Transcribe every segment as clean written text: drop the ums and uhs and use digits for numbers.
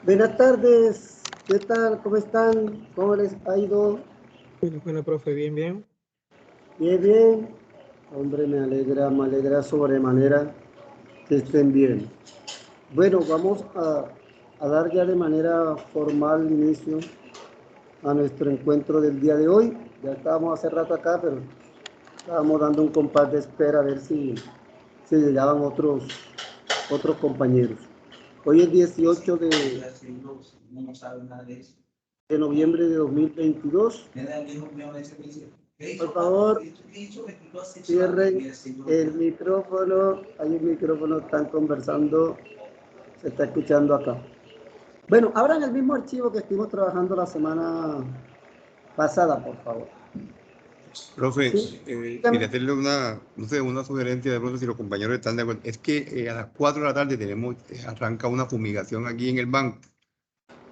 Buenas tardes, ¿qué tal? ¿Cómo están? ¿Cómo les ha ido? Bueno, profe, bien, bien. Bien, bien. Hombre, me alegra sobremanera que estén bien. Bueno, vamos a dar ya de manera formal inicio a nuestro encuentro del día de hoy. Ya estábamos hace rato acá, pero estábamos dando un compás de espera a ver si llegaban otros compañeros. Hoy es 18 de noviembre de 2022. Por favor, cierren el micrófono. Hay un micrófono, están conversando, se está escuchando acá. Bueno, abran el mismo archivo que estuvimos trabajando la semana pasada, por favor. Profe, ¿Sí? quería hacerle no sé, una sugerencia de pronto si los compañeros están de acuerdo. Es que a las 4 de la tarde arranca una fumigación aquí en el banco.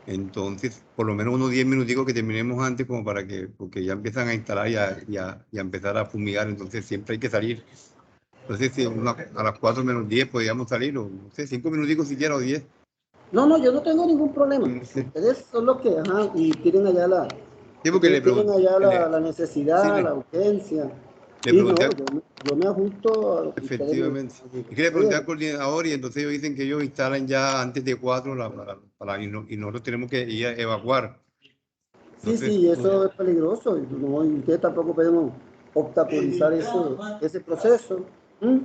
Entonces, por lo menos unos 10 minuticos que terminemos antes como para que, porque ya empiezan a instalar y a empezar a fumigar, entonces siempre hay que salir. Entonces, si a las 4 menos 10 podríamos salir, o no sé, 5 minuticos siquiera o 10. No, yo no tengo ningún problema. Sí, Ustedes son los que, ajá, y tienen allá porque ustedes tienen allá la sí, necesidad, la urgencia. le Y pregunté no, yo me ajusto a lo que ustedes efectivamente. me Es que le pregunté digan. al coordinador y entonces ellos dicen que ellos instalan ya antes de 4 y nosotros tenemos que ir a evacuar. Sí, Entonces, sí, eso es peligroso. No, y ustedes tampoco podemos obstaculizar ese proceso. ¿Mm?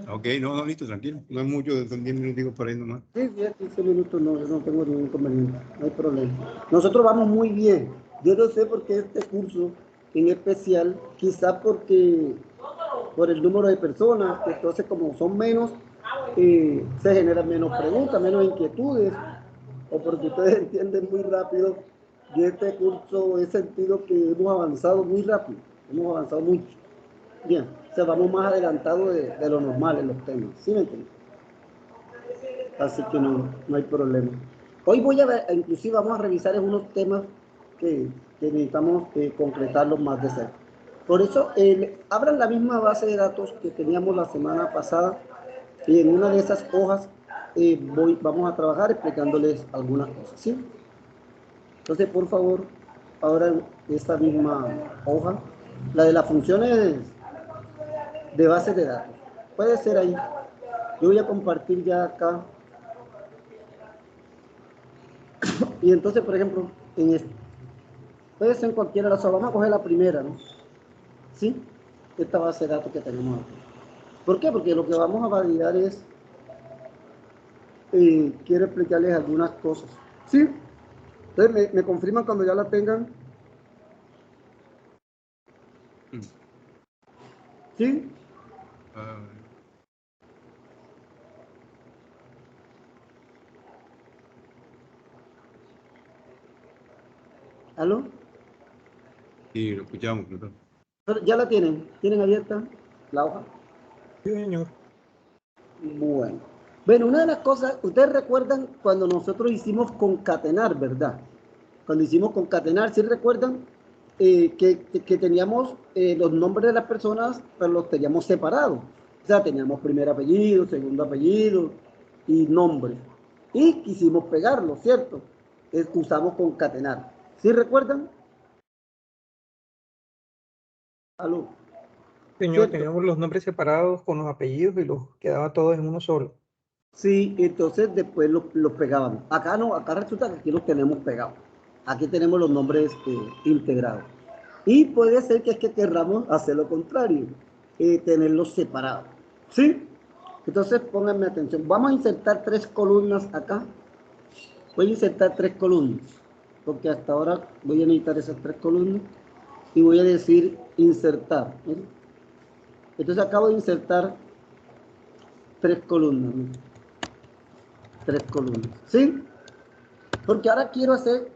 ok, no, listo, tranquilo. No es mucho, son 10 minuticos por ahí nomás. Sí, 10, 15 minutos, no, yo no tengo ningún inconveniente, no hay problema. Nosotros vamos muy bien. Yo no sé por qué este curso en especial, quizá porque por el número de personas, que entonces como son menos, se generan menos preguntas, menos inquietudes, o porque ustedes entienden muy rápido. Y este curso he sentido que hemos avanzado muy rápido, hemos avanzado mucho. Bien, o sea, vamos más adelantados de lo normal en los temas, ¿sí me entienden? Así que no hay problema. Hoy voy a ver, inclusive vamos a revisar unos temas que, que necesitamos concretarlos más de cerca. Por eso, abran la misma base de datos que teníamos la semana pasada y en una de esas hojas vamos a trabajar explicándoles algunas cosas, ¿sí? Entonces, por favor, abran esta misma hoja, la de las funciones de base de datos. Puede ser ahí. Yo voy a compartir ya acá. Y entonces, por ejemplo, puede ser en cualquiera de las hojas. Vamos a coger la primera, ¿no? ¿Sí? Esta base de datos que tenemos aquí. ¿Por qué? Porque lo que vamos a validar es, quiero explicarles algunas cosas. ¿Sí? Entonces, me confirman cuando ya la tengan. ¿Sí? ¿Aló? Sí, lo escuchamos, ¿no? Pero ya la tienen abierta la hoja. Sí, señor. Bueno, una de las cosas, ustedes recuerdan cuando nosotros hicimos concatenar, ¿verdad? Cuando hicimos concatenar, ¿sí recuerdan que teníamos los nombres de las personas, pero los teníamos separados? O sea, teníamos primer apellido, segundo apellido y nombre. Y quisimos pegarlo, ¿cierto? Usamos concatenar. ¿Sí recuerdan? Aló, Señor, ¿cierto? teníamos los nombres separados con los apellidos y los quedaba todos en uno solo. Sí, entonces después los pegábamos. Acá no, acá resulta que aquí los tenemos pegados. Aquí tenemos los nombres integrados. Y puede ser que es que querramos hacer lo contrario, tenerlos separados. ¿Sí? Entonces pónganme atención. Vamos a insertar 3 columnas acá. Voy a insertar 3 columnas. Porque hasta ahora voy a necesitar esas 3 columnas. Y voy a decir insertar. ¿Sí? Entonces acabo de insertar 3 columnas. ¿Sí? 3 columnas. ¿Sí? Porque ahora quiero hacer,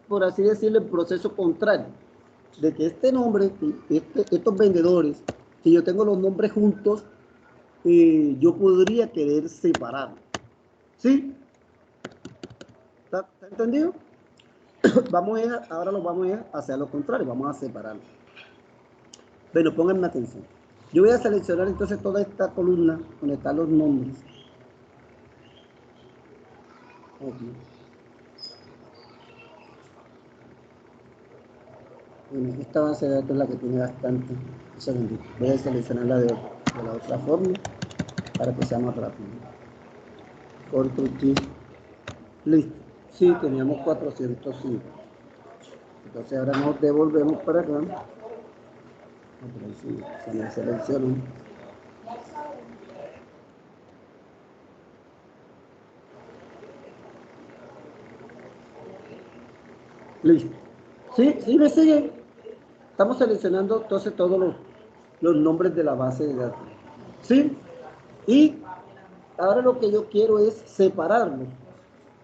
por así decirlo, el proceso contrario. De que este nombre, estos vendedores, si yo tengo los nombres juntos, yo podría querer separarlos. ¿Sí? ¿Está entendido? Ahora lo vamos a hacer lo contrario, vamos a separarlos. Bueno, pónganme atención. Yo voy a seleccionar entonces toda esta columna donde están los nombres. Aquí. Bueno, esta base de datos es la que tiene bastante. Un segundito. Voy a seleccionarla de la otra forma para que sea más rápido. Control T. Listo. Sí, teníamos 405. Entonces ahora nos devolvemos para acá. Sí, se me seleccionó. Listo. Sí, sí me siguen. Estamos seleccionando entonces todos los nombres de la base de datos. ¿Sí? Y ahora lo que yo quiero es separarlos.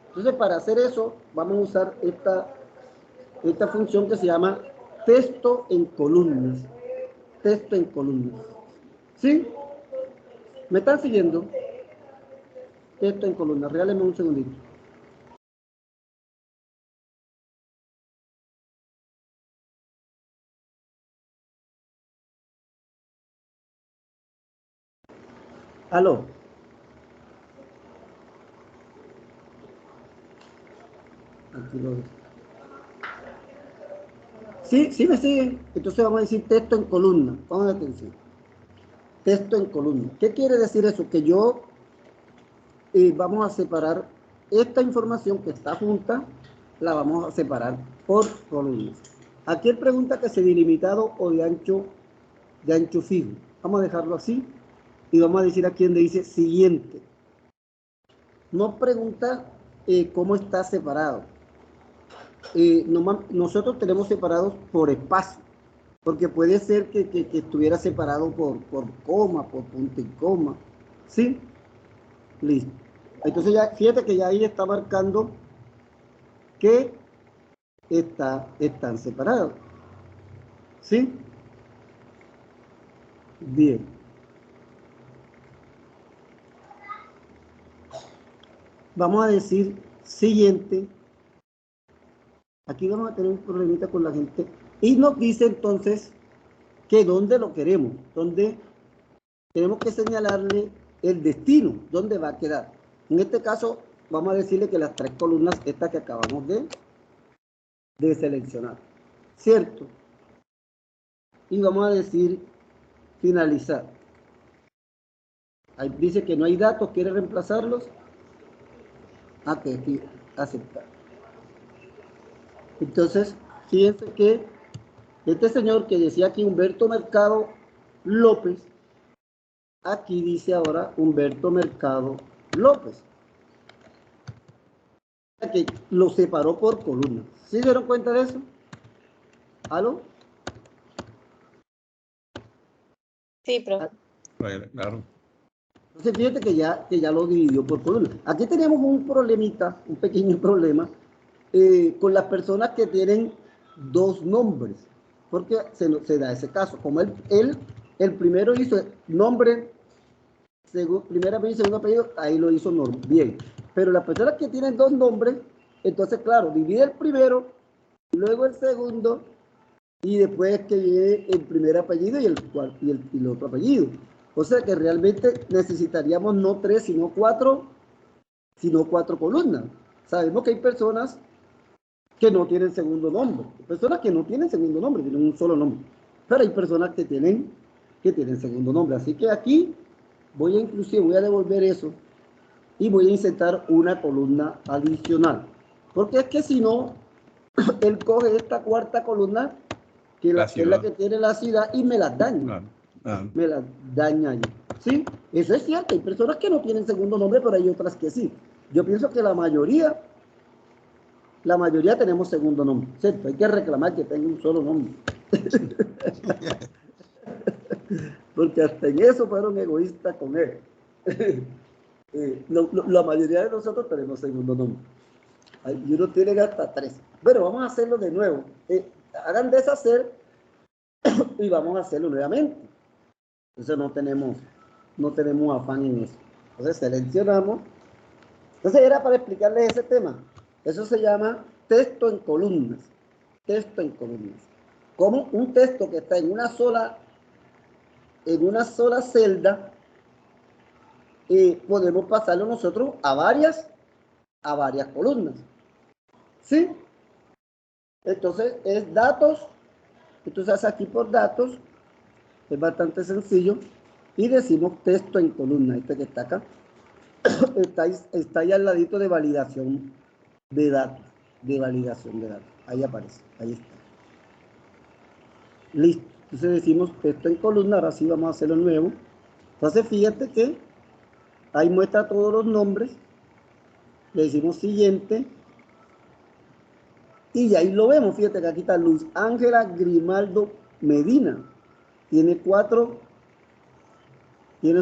Entonces, para hacer eso, vamos a usar esta función que se llama texto en columnas. Texto en columnas. ¿Sí? ¿Me están siguiendo? Texto en columnas. Regálenme un segundito. Aló. Aquí lo ves. Sí, sí me siguen. Entonces vamos a decir texto en columna. Pongan atención. Texto en columna. ¿Qué quiere decir eso? Que yo vamos a separar esta información que está junta, la vamos a separar por columnas. Aquí él pregunta que si delimitado o de ancho fijo. Vamos a dejarlo así y vamos a decir aquí donde dice siguiente. Nos pregunta cómo está separado. Nosotros tenemos separados por espacio, porque puede ser que estuviera separado por coma, por punto y coma. ¿Sí? Listo. Entonces ya, fíjate que ya ahí está marcando que están separados. ¿Sí? Bien. Vamos a decir siguiente. Aquí vamos a tener un problemita con la gente. Y nos dice entonces que dónde lo queremos, dónde tenemos que señalarle el destino, dónde va a quedar. En este caso, vamos a decirle que las 3 columnas, estas que acabamos de seleccionar. ¿Cierto? Y vamos a decir finalizar. Ahí dice que no hay datos, quiere reemplazarlos. Que aquí aceptar. Entonces, fíjense que este señor que decía aquí Humberto Mercado López, aquí dice ahora Humberto Mercado López. Que lo separó por columnas. ¿Sí se dieron cuenta de eso? ¿Aló? Sí, profe. Claro. Entonces fíjate que ya lo dividió por columnas. Aquí tenemos un problemita, un pequeño problema, con las personas que tienen 2 nombres, porque se da ese caso. Como el primero hizo nombre, primer apellido y segundo apellido, ahí lo hizo bien. Pero las personas que tienen 2 nombres, entonces claro, divide el primero, luego el segundo, y después que viene el primer apellido y el otro apellido. O sea que realmente necesitaríamos no 3, sino 4 columnas. Sabemos que hay personas que no tienen segundo nombre, personas que no tienen segundo nombre, tienen un solo nombre, pero hay personas que tienen segundo nombre. Así que aquí voy a devolver eso y voy a insertar una columna adicional, porque es que si no, él coge esta 4ª columna que es la que tiene la ciudad y me las daña. Me las daña ahí. ¿Sí? Eso es cierto. Hay personas que no tienen segundo nombre, pero hay otras que sí. Yo pienso que la mayoría tenemos segundo nombre. ¿Cierto? Hay que reclamar que tenga un solo nombre. Porque hasta en eso fueron egoístas con él. La mayoría de nosotros tenemos segundo nombre. Y uno tiene hasta 3. Bueno, vamos a hacerlo de nuevo. Hagan deshacer y vamos a hacerlo nuevamente. Entonces no tenemos afán en eso. Entonces seleccionamos. Entonces era para explicarles ese tema. Eso se llama texto en columnas. Texto en columnas. Como un texto que está en una sola celda, podemos pasarlo nosotros a varias columnas. ¿Sí? Entonces es datos Entonces aquí por datos es bastante sencillo y decimos texto en columna, este que está acá. Está ahí al ladito de validación de datos, ahí aparece, ahí está. Listo, entonces decimos texto en columna, ahora sí vamos a hacerlo nuevo. Entonces fíjate que ahí muestra todos los nombres, le decimos siguiente, y ahí lo vemos, fíjate que aquí está Luz Ángela Grimaldo Medina, tiene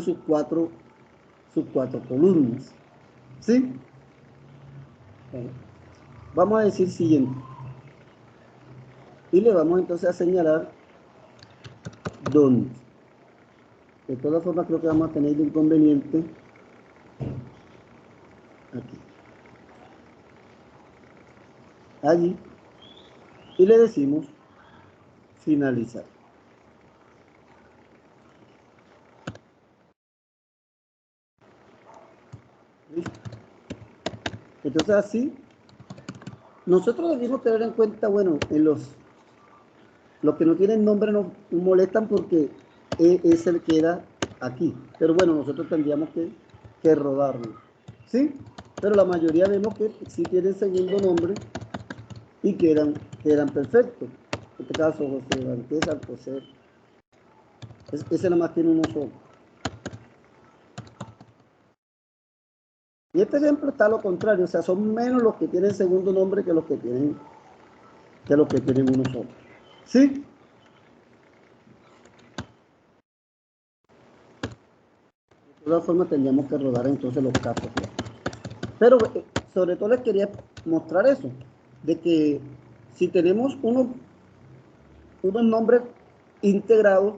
sus cuatro columnas, ¿sí? Bueno, vamos a decir siguiente, y le vamos entonces a señalar dónde. De todas formas creo que vamos a tener el inconveniente aquí, allí, y le decimos finalizar. ¿Listo? Entonces así, nosotros debemos tener en cuenta, bueno, en los que no tienen nombre nos molestan porque es el que queda aquí, pero bueno, nosotros tendríamos que rodarlo, ¿sí? Pero la mayoría vemos que sí tienen segundo nombre y quedan perfectos. En este caso, José Vázquez Alcocer, ese nada más tiene uno solo. Y este ejemplo está a lo contrario, o sea, son menos los que tienen segundo nombre que los que tienen uno solo. ¿Sí? De todas formas tendríamos que rodar entonces los casos. Pero sobre todo les quería mostrar eso, de que si tenemos unos nombres integrados,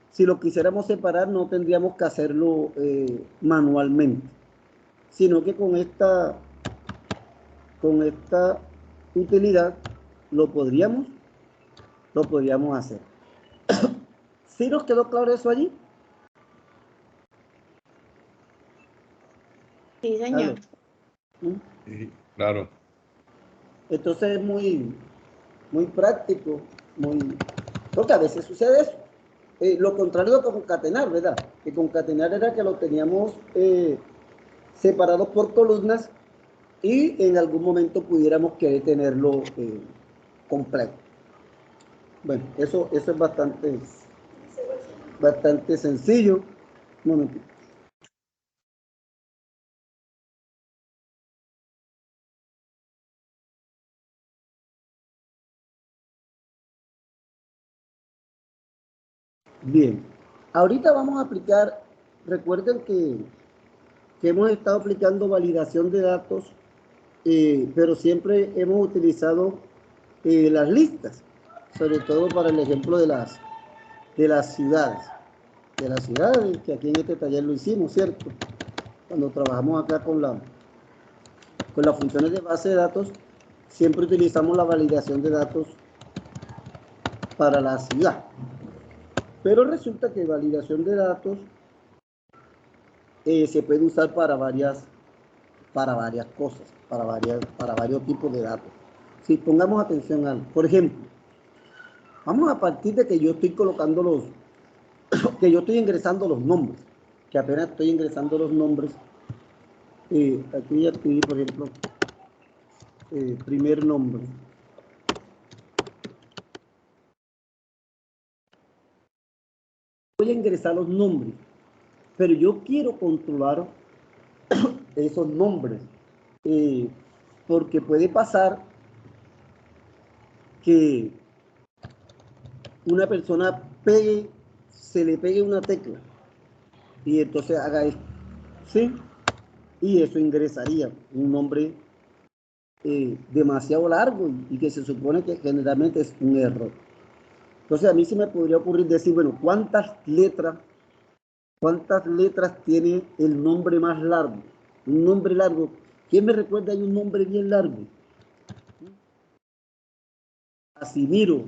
si los quisiéramos separar no tendríamos que hacerlo manualmente, sino que con esta utilidad lo podríamos hacer. ¿Sí nos quedó claro eso allí? Sí, señor. Sí, claro. Entonces es muy práctico, porque a veces sucede eso. Lo contrario de concatenar, ¿verdad? Que concatenar era que lo teníamos separados por columnas y en algún momento pudiéramos querer tenerlo completo. Bueno, eso es bastante sencillo. Un momentito. Bien, ahorita vamos a aplicar, recuerden que hemos estado aplicando validación de datos, pero siempre hemos utilizado las listas, sobre todo para el ejemplo de las ciudades. De las ciudades, que aquí en este taller lo hicimos, ¿cierto? Cuando trabajamos acá con las funciones de base de datos, siempre utilizamos la validación de datos para la ciudad. Pero resulta que validación de datos se puede usar para varias cosas, para varios tipos de datos. Si pongamos atención a algo, por ejemplo, vamos a partir de que yo estoy colocando que yo estoy ingresando los nombres, que apenas estoy ingresando los nombres. Aquí ya escribí, por ejemplo, primer nombre. Voy a ingresar los nombres, pero yo quiero controlar esos nombres, porque puede pasar que una persona se le pegue una tecla y entonces haga esto, ¿sí? Y eso ingresaría un nombre demasiado largo y que se supone que generalmente es un error. Entonces a mí se me podría ocurrir decir, bueno, ¿cuántas letras tiene el nombre más largo? Un nombre largo. ¿Quién me recuerda? Hay un nombre bien largo. Casimiro.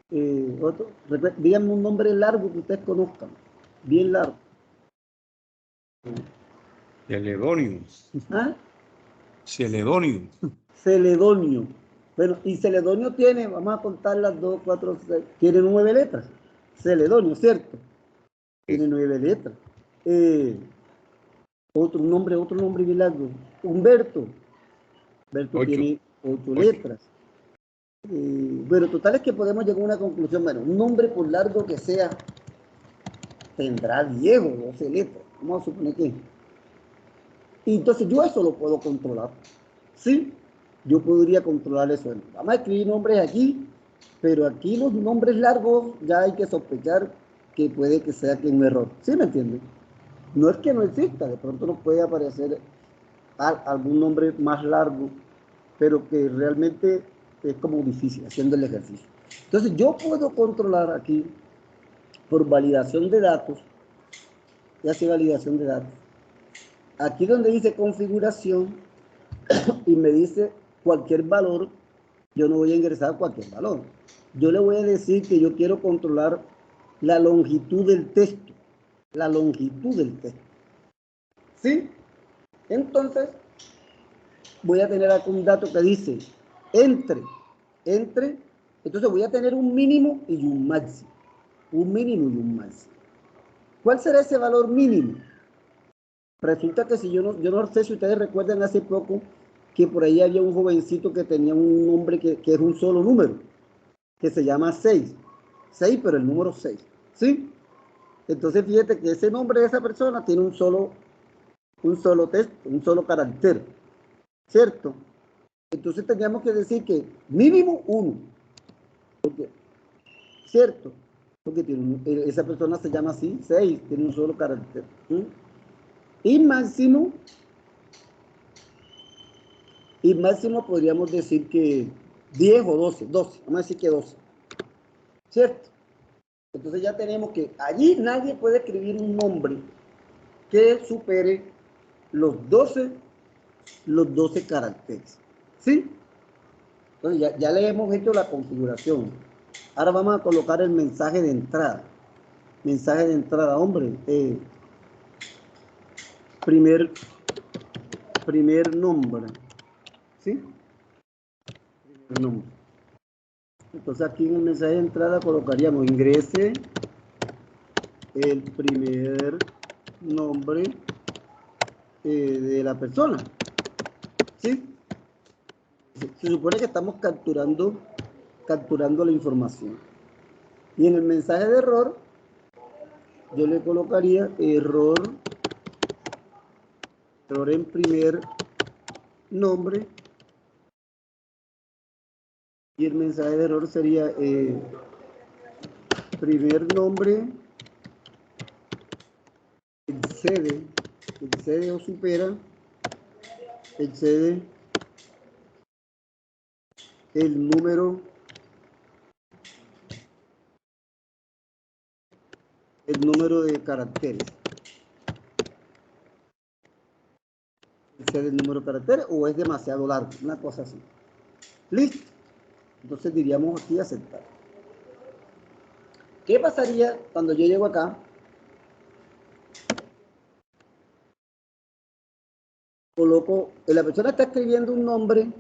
Díganme un nombre largo que ustedes conozcan. Bien largo. Celedonio. ¿Ah? Celedonio. Celedonio. Bueno, y celedonio tiene, vamos a contar las 2, 4, 6, tiene 9 letras. Celedonio, ¿cierto? Tiene 9 letras. Otro nombre bien largo. Humberto. Humberto 8. tiene 8 letras. Bueno, total es que podemos llegar a una conclusión. Bueno, un nombre por largo que sea tendrá 10 o 12 letras. Vamos a suponer que. Y entonces yo eso lo puedo controlar. ¿Sí? Yo podría controlar eso. Vamos a escribir nombres aquí, pero aquí los nombres largos ya hay que sospechar que puede que sea que un error. ¿Sí me entienden? No es que no exista, de pronto nos puede aparecer algún nombre más largo, pero que realmente es como difícil haciendo el ejercicio. Entonces yo puedo controlar aquí por validación de datos, ya sea validación de datos. Aquí donde dice configuración y me dice cualquier valor, yo no voy a ingresar cualquier valor. Yo le voy a decir que yo quiero controlar la longitud del texto. La longitud del texto. ¿Sí? Entonces, voy a tener aquí un dato que dice entre, entonces voy a tener un mínimo y un máximo. Un mínimo y un máximo. ¿Cuál será ese valor mínimo? Resulta que si yo no sé si ustedes recuerdan hace poco que por ahí había un jovencito que tenía un nombre que es un solo número, que se llama 6. 6, pero el número 6. ¿Sí? Entonces fíjate que ese nombre de esa persona tiene un solo texto, un solo carácter. ¿Cierto? Entonces tendríamos que decir que mínimo 1. ¿Cierto? Porque esa persona se llama así, 6, tiene un solo carácter. ¿Sí? Y máximo podríamos decir que 10 o 12, vamos a decir que 12. ¿Cierto? Entonces ya tenemos que allí nadie puede escribir un nombre que supere los 12 caracteres. ¿Sí? Entonces ya le hemos hecho la configuración. Ahora vamos a colocar el mensaje de entrada. Mensaje de entrada, hombre. Primer nombre. ¿Sí? Primer nombre. Entonces aquí en el mensaje de entrada colocaríamos ingrese el primer nombre de la persona. ¿Sí? Se supone que estamos capturando la información. Y en el mensaje de error, yo le colocaría error en primer nombre. Y el mensaje de error sería primer nombre excede o supera, excede el número de caracteres. Excede el número de caracteres o es demasiado largo, una cosa así. Listo. Entonces diríamos aquí aceptar. ¿Qué pasaría cuando yo llego acá? Coloco, la persona está escribiendo un nombre,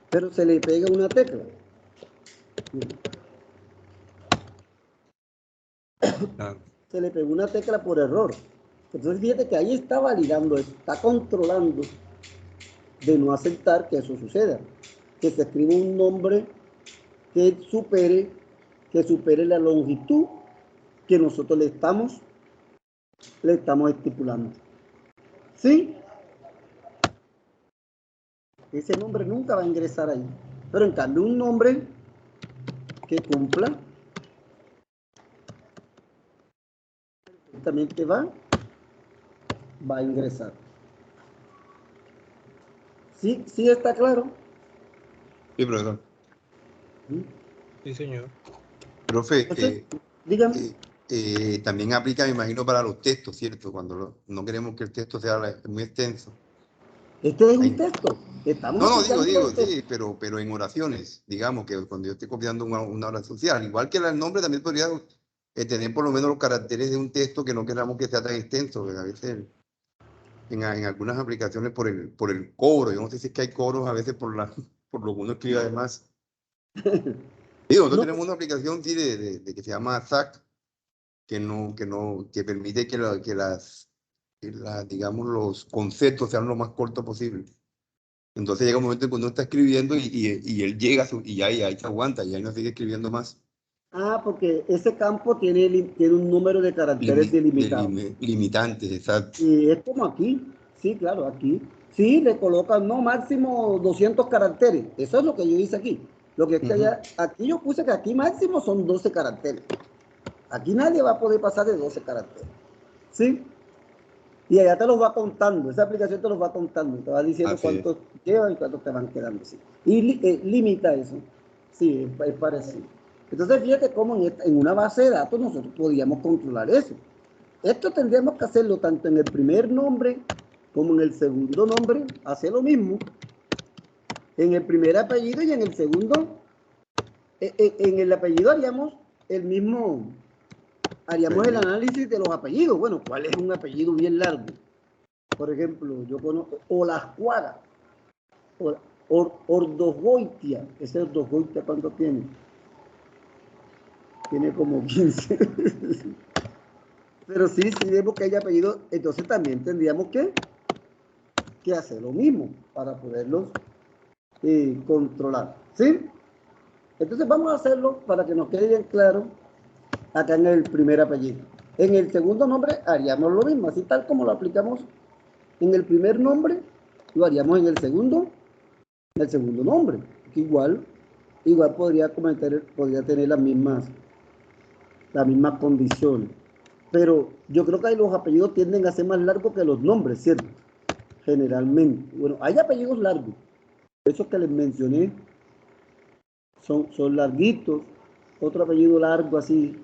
pero se le pega una tecla. Se le pegó una tecla por error. Entonces fíjate que ahí está validando, está controlando de no aceptar que eso suceda. Que se escriba un nombre que supere la longitud que nosotros le estamos estipulando. ¿Sí? Ese nombre nunca va a ingresar ahí. Pero en cambio un nombre que cumpla perfectamente va a ingresar. ¿Sí? ¿Sí está claro? Sí, profesor. Sí, señor. Profe, Entonces, dígame. también aplica, me imagino, para los textos, ¿cierto? Cuando no queremos que el texto sea muy extenso. Este es un texto. Estamos No, aplicando digo, el texto. sí, pero en oraciones, digamos que cuando yo estoy copiando una oración social, igual que el nombre también podría tener por lo menos los caracteres de un texto que no queramos que sea tan extenso, porque a veces en algunas aplicaciones por el cobro, yo no sé si es que hay cobros a veces por por lo que uno escribe además. Digo, nosotros No, tenemos una aplicación sí, de que se llama ZAC, que permite digamos, los conceptos sean lo más cortos posible. Entonces llega un momento en que uno está escribiendo y él llega y ahí se aguanta, y ahí no sigue escribiendo más. porque ese campo tiene un número de caracteres delimitado. Limitantes, exacto. Y es como aquí, sí, claro, aquí. Sí, le colocan, no, máximo 200 caracteres. Eso es lo que yo hice aquí. Lo que es que allá, aquí yo puse que aquí máximo son 12 caracteres. Aquí nadie va a poder pasar de 12 caracteres. ¿Sí? Y allá te los va contando, esa aplicación te los va contando, te va diciendo cuántos llevan y cuántos te van quedando. ¿Sí? Y limita eso. Sí, es parecido. Entonces fíjate cómo en una base de datos nosotros podíamos controlar eso. Esto tendríamos que hacerlo tanto en el primer nombre como en el segundo nombre, hacer lo mismo. En el primer apellido y en el segundo, en el apellido haríamos el mismo, haríamos el análisis de los apellidos. Bueno, ¿cuál es un apellido bien largo? Por ejemplo, yo conozco Olascuaga, Ordosgoitia. Ese Ordosgoitia, ¿cuánto tiene? Tiene como 15. Pero sí vemos que hay apellidos, entonces también tendríamos que hacer lo mismo para poderlos controlar. ¿Sí? Entonces vamos a hacerlo para que nos quede bien claro acá en el primer apellido. En el segundo nombre haríamos lo mismo, así tal como lo aplicamos en el primer nombre, lo haríamos en el segundo nombre. Que igual podría tener las mismas condiciones. Pero yo creo que ahí los apellidos tienden a ser más largos que los nombres, ¿cierto? Generalmente. Bueno, hay apellidos largos. Esos que les mencioné son larguitos. Otro apellido largo así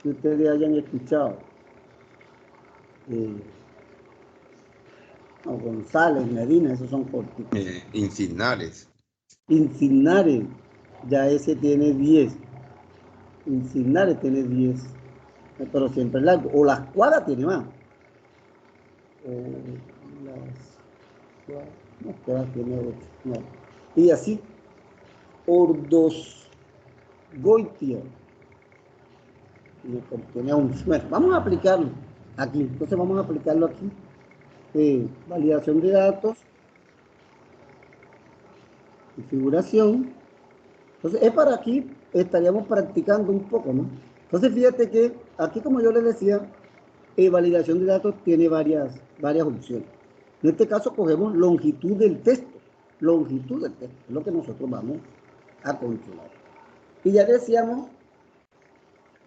que ustedes hayan escuchado. González, Medina, esos son cortitos. Insignares. Insignares, ya ese tiene 10. Insignares tiene 10. Pero siempre es largo. O las cuadras tiene más. Las cuadras tiene 8. No. Y así. Ordosgoitia. Tiene 11. Bueno, vamos a aplicarlo aquí. Entonces vamos a aplicarlo aquí. Validación de datos. Configuración. Entonces, es para aquí, estaríamos practicando un poco, ¿no? Entonces, fíjate que aquí, como yo les decía, validación de datos tiene varias opciones. En este caso, cogemos longitud del texto. Longitud del texto, es lo que nosotros vamos a controlar. Y ya decíamos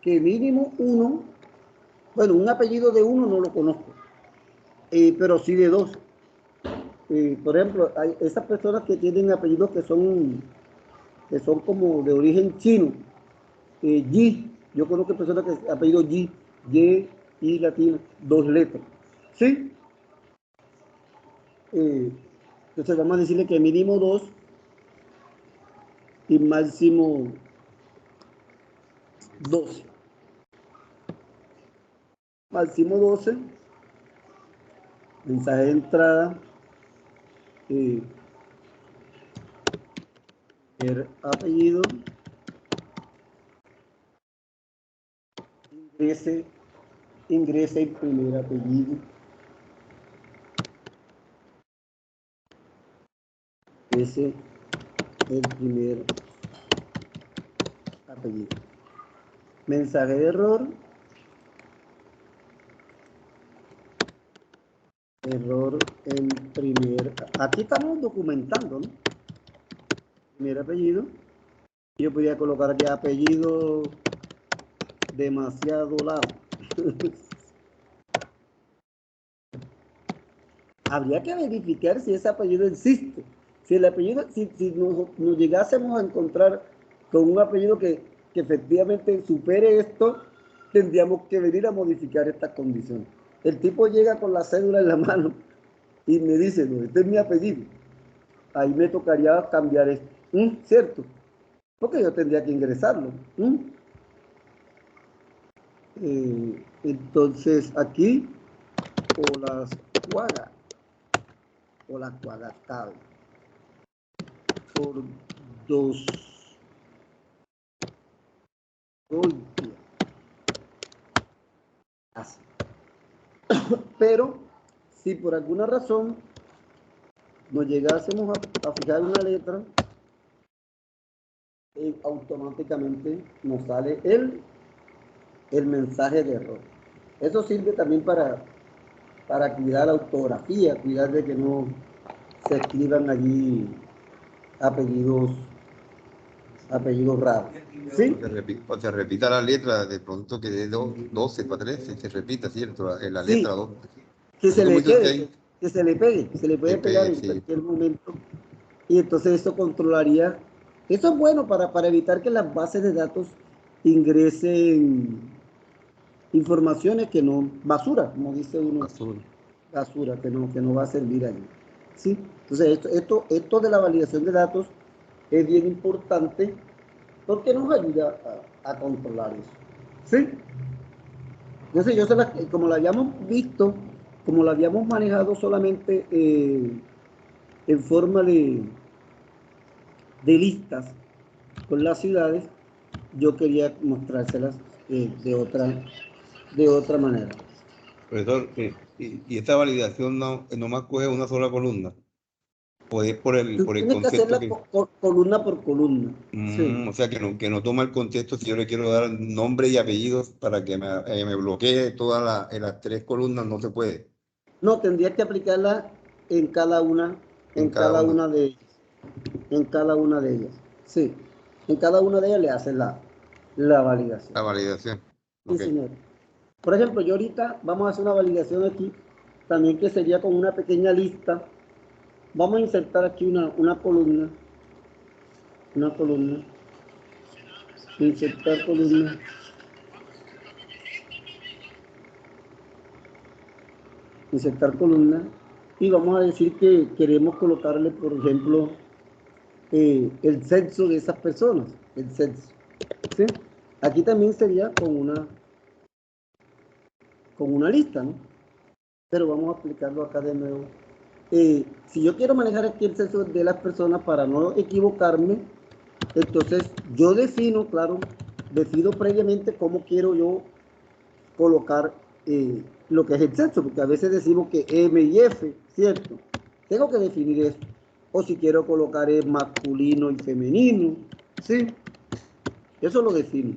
que mínimo uno, bueno, un apellido de uno no lo conozco, pero sí de dos. Por ejemplo, hay esas personas que tienen apellidos que son como de origen chino. Yi, yo conozco personas que apellido Yi, Y, I latina, 2 letras. ¿Sí? Entonces vamos a decirle que mínimo 2 y máximo 12. Máximo 12. Mensaje de entrada. El apellido. Ingrese el primer apellido. Ese el primer apellido. Mensaje de error. Error en primer. Aquí estamos documentando, ¿no? Primer apellido. Yo podría colocar aquí apellido demasiado largo. Habría que verificar si ese apellido existe. Si el apellido, si nos llegásemos a encontrar con un apellido que efectivamente supere esto, tendríamos que venir a modificar estas condiciones. El tipo llega con la cédula en la mano y me dice, no, este es mi apellido. Ahí me tocaría cambiar esto. ¿Cierto? Porque yo tendría que ingresarlo. Entonces aquí, o las cuadras cabe. por 2. Así. Pero si por alguna razón nos llegásemos a fijar una letra, automáticamente nos sale el mensaje de error. Eso sirve también para cuidar la ortografía, cuidar de que no se escriban allí apellidos raros. ¿Sí? O se repita la letra, de pronto que de 12 para 13, se repita, ¿cierto? En la Sí, letra 2. que se le quede, Ahí, que se le pegue, se le puede pegar en sí. cualquier momento. Y entonces eso controlaría. Eso es bueno para evitar que las bases de datos ingresen informaciones que no, basura, como dice uno, basura, que no va a servir ahí. ¿Sí? Entonces esto de la validación de datos es bien importante porque nos ayuda a controlar eso. ¿Sí? Entonces como lo habíamos visto, como lo habíamos manejado solamente en forma de listas con las ciudades, yo quería mostrárselas de otra manera. Profesor, y esta validación no más coge una sola columna. O es por el Tienes que concepto hacerla columna por columna. Sí. O sea, que no toma el contexto si yo le quiero dar nombre y apellidos para que me bloquee todas las 3 columnas, no se puede. No, tendrías que aplicarla en cada una, En cada una de ellas. En cada una de ellas. Sí. En cada una de ellas le haces la validación. La validación. Sí, Okay. señor. Por ejemplo, yo ahorita vamos a hacer una validación aquí, también que sería con una pequeña lista. Vamos a insertar aquí una columna. Una columna. Insertar columna. Insertar columna. Y vamos a decir que queremos colocarle, por ejemplo, el sexo de esas personas. El sexo. ¿Sí? Aquí también sería con una lista, ¿no? Pero vamos a aplicarlo acá de nuevo. Si yo quiero manejar aquí el sexo de las personas para no equivocarme, entonces yo defino previamente cómo quiero yo colocar lo que es el sexo, porque a veces decimos que M y F, ¿cierto? Tengo que definir eso. O si quiero colocar es masculino y femenino, ¿sí? Eso lo defino.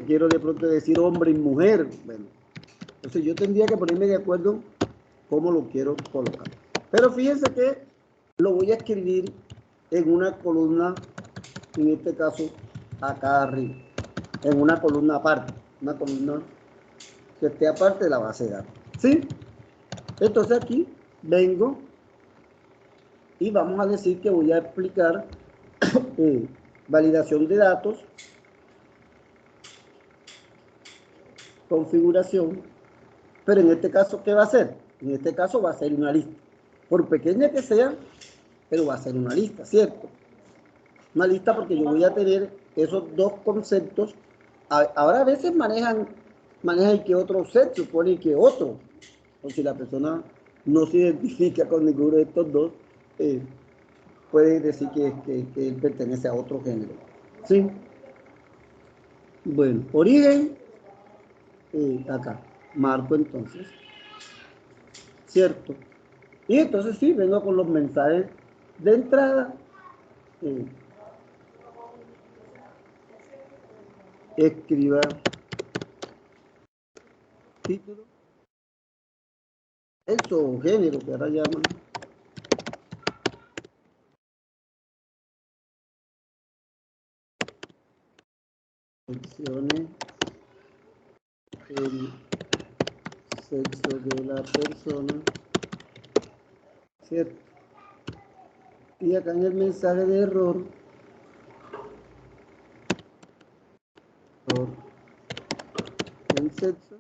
Quiero de pronto decir hombre y mujer, bueno. Entonces yo tendría que ponerme de acuerdo cómo lo quiero colocar. Pero fíjense que lo voy a escribir en una columna, en este caso acá arriba, en una columna aparte, una columna que esté aparte de la base de datos. ¿Sí? Entonces aquí vengo y vamos a decir que voy a explicar validación de datos, configuración, pero en este caso, ¿qué va a ser? En este caso va a ser una lista. Por pequeña que sea, pero va a ser una lista, ¿cierto? Una lista porque yo voy a tener esos 2 conceptos. Ahora a veces manejan que otro set supone que otro. O si la persona no se identifica con ninguno de estos 2, puede decir que él pertenece a otro género. ¿Sí? Bueno, origen, acá, marco entonces. ¿Cierto? Y entonces sí, vengo con los mensajes de entrada. Escriba título, eso, género, que ahora llaman. Seleccione el sexo de la persona, ¿cierto? Y acá en el mensaje de error, el sexo,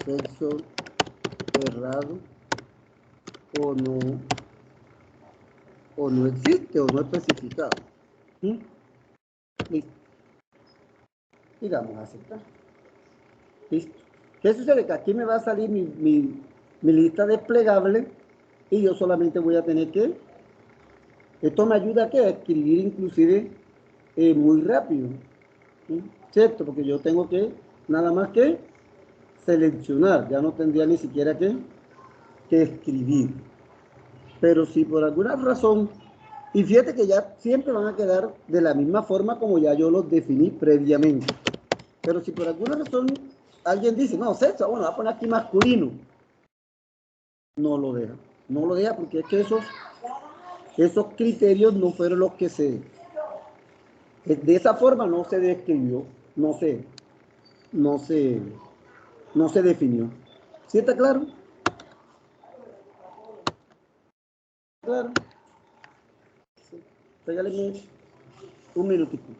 sexo errado o no existe o no especificado. Listo. Y vamos a aceptar. Listo. ¿Qué sucede? Que aquí me va a salir mi mi lista desplegable y yo solamente voy a tener que, esto me ayuda a escribir inclusive muy rápido, ¿sí? ¿Cierto? Porque yo tengo que nada más que seleccionar, ya no tendría ni siquiera que escribir. Pero si por alguna razón, y fíjate que ya siempre van a quedar de la misma forma como ya yo los definí previamente. Pero si por alguna razón alguien dice, no, sexo, bueno, va a poner aquí masculino, no lo deja. No lo deja porque es que esos criterios no fueron los que de esa forma no se describió, no se definió. ¿Sí está claro? Claro. Sí. Regáleme un minutito.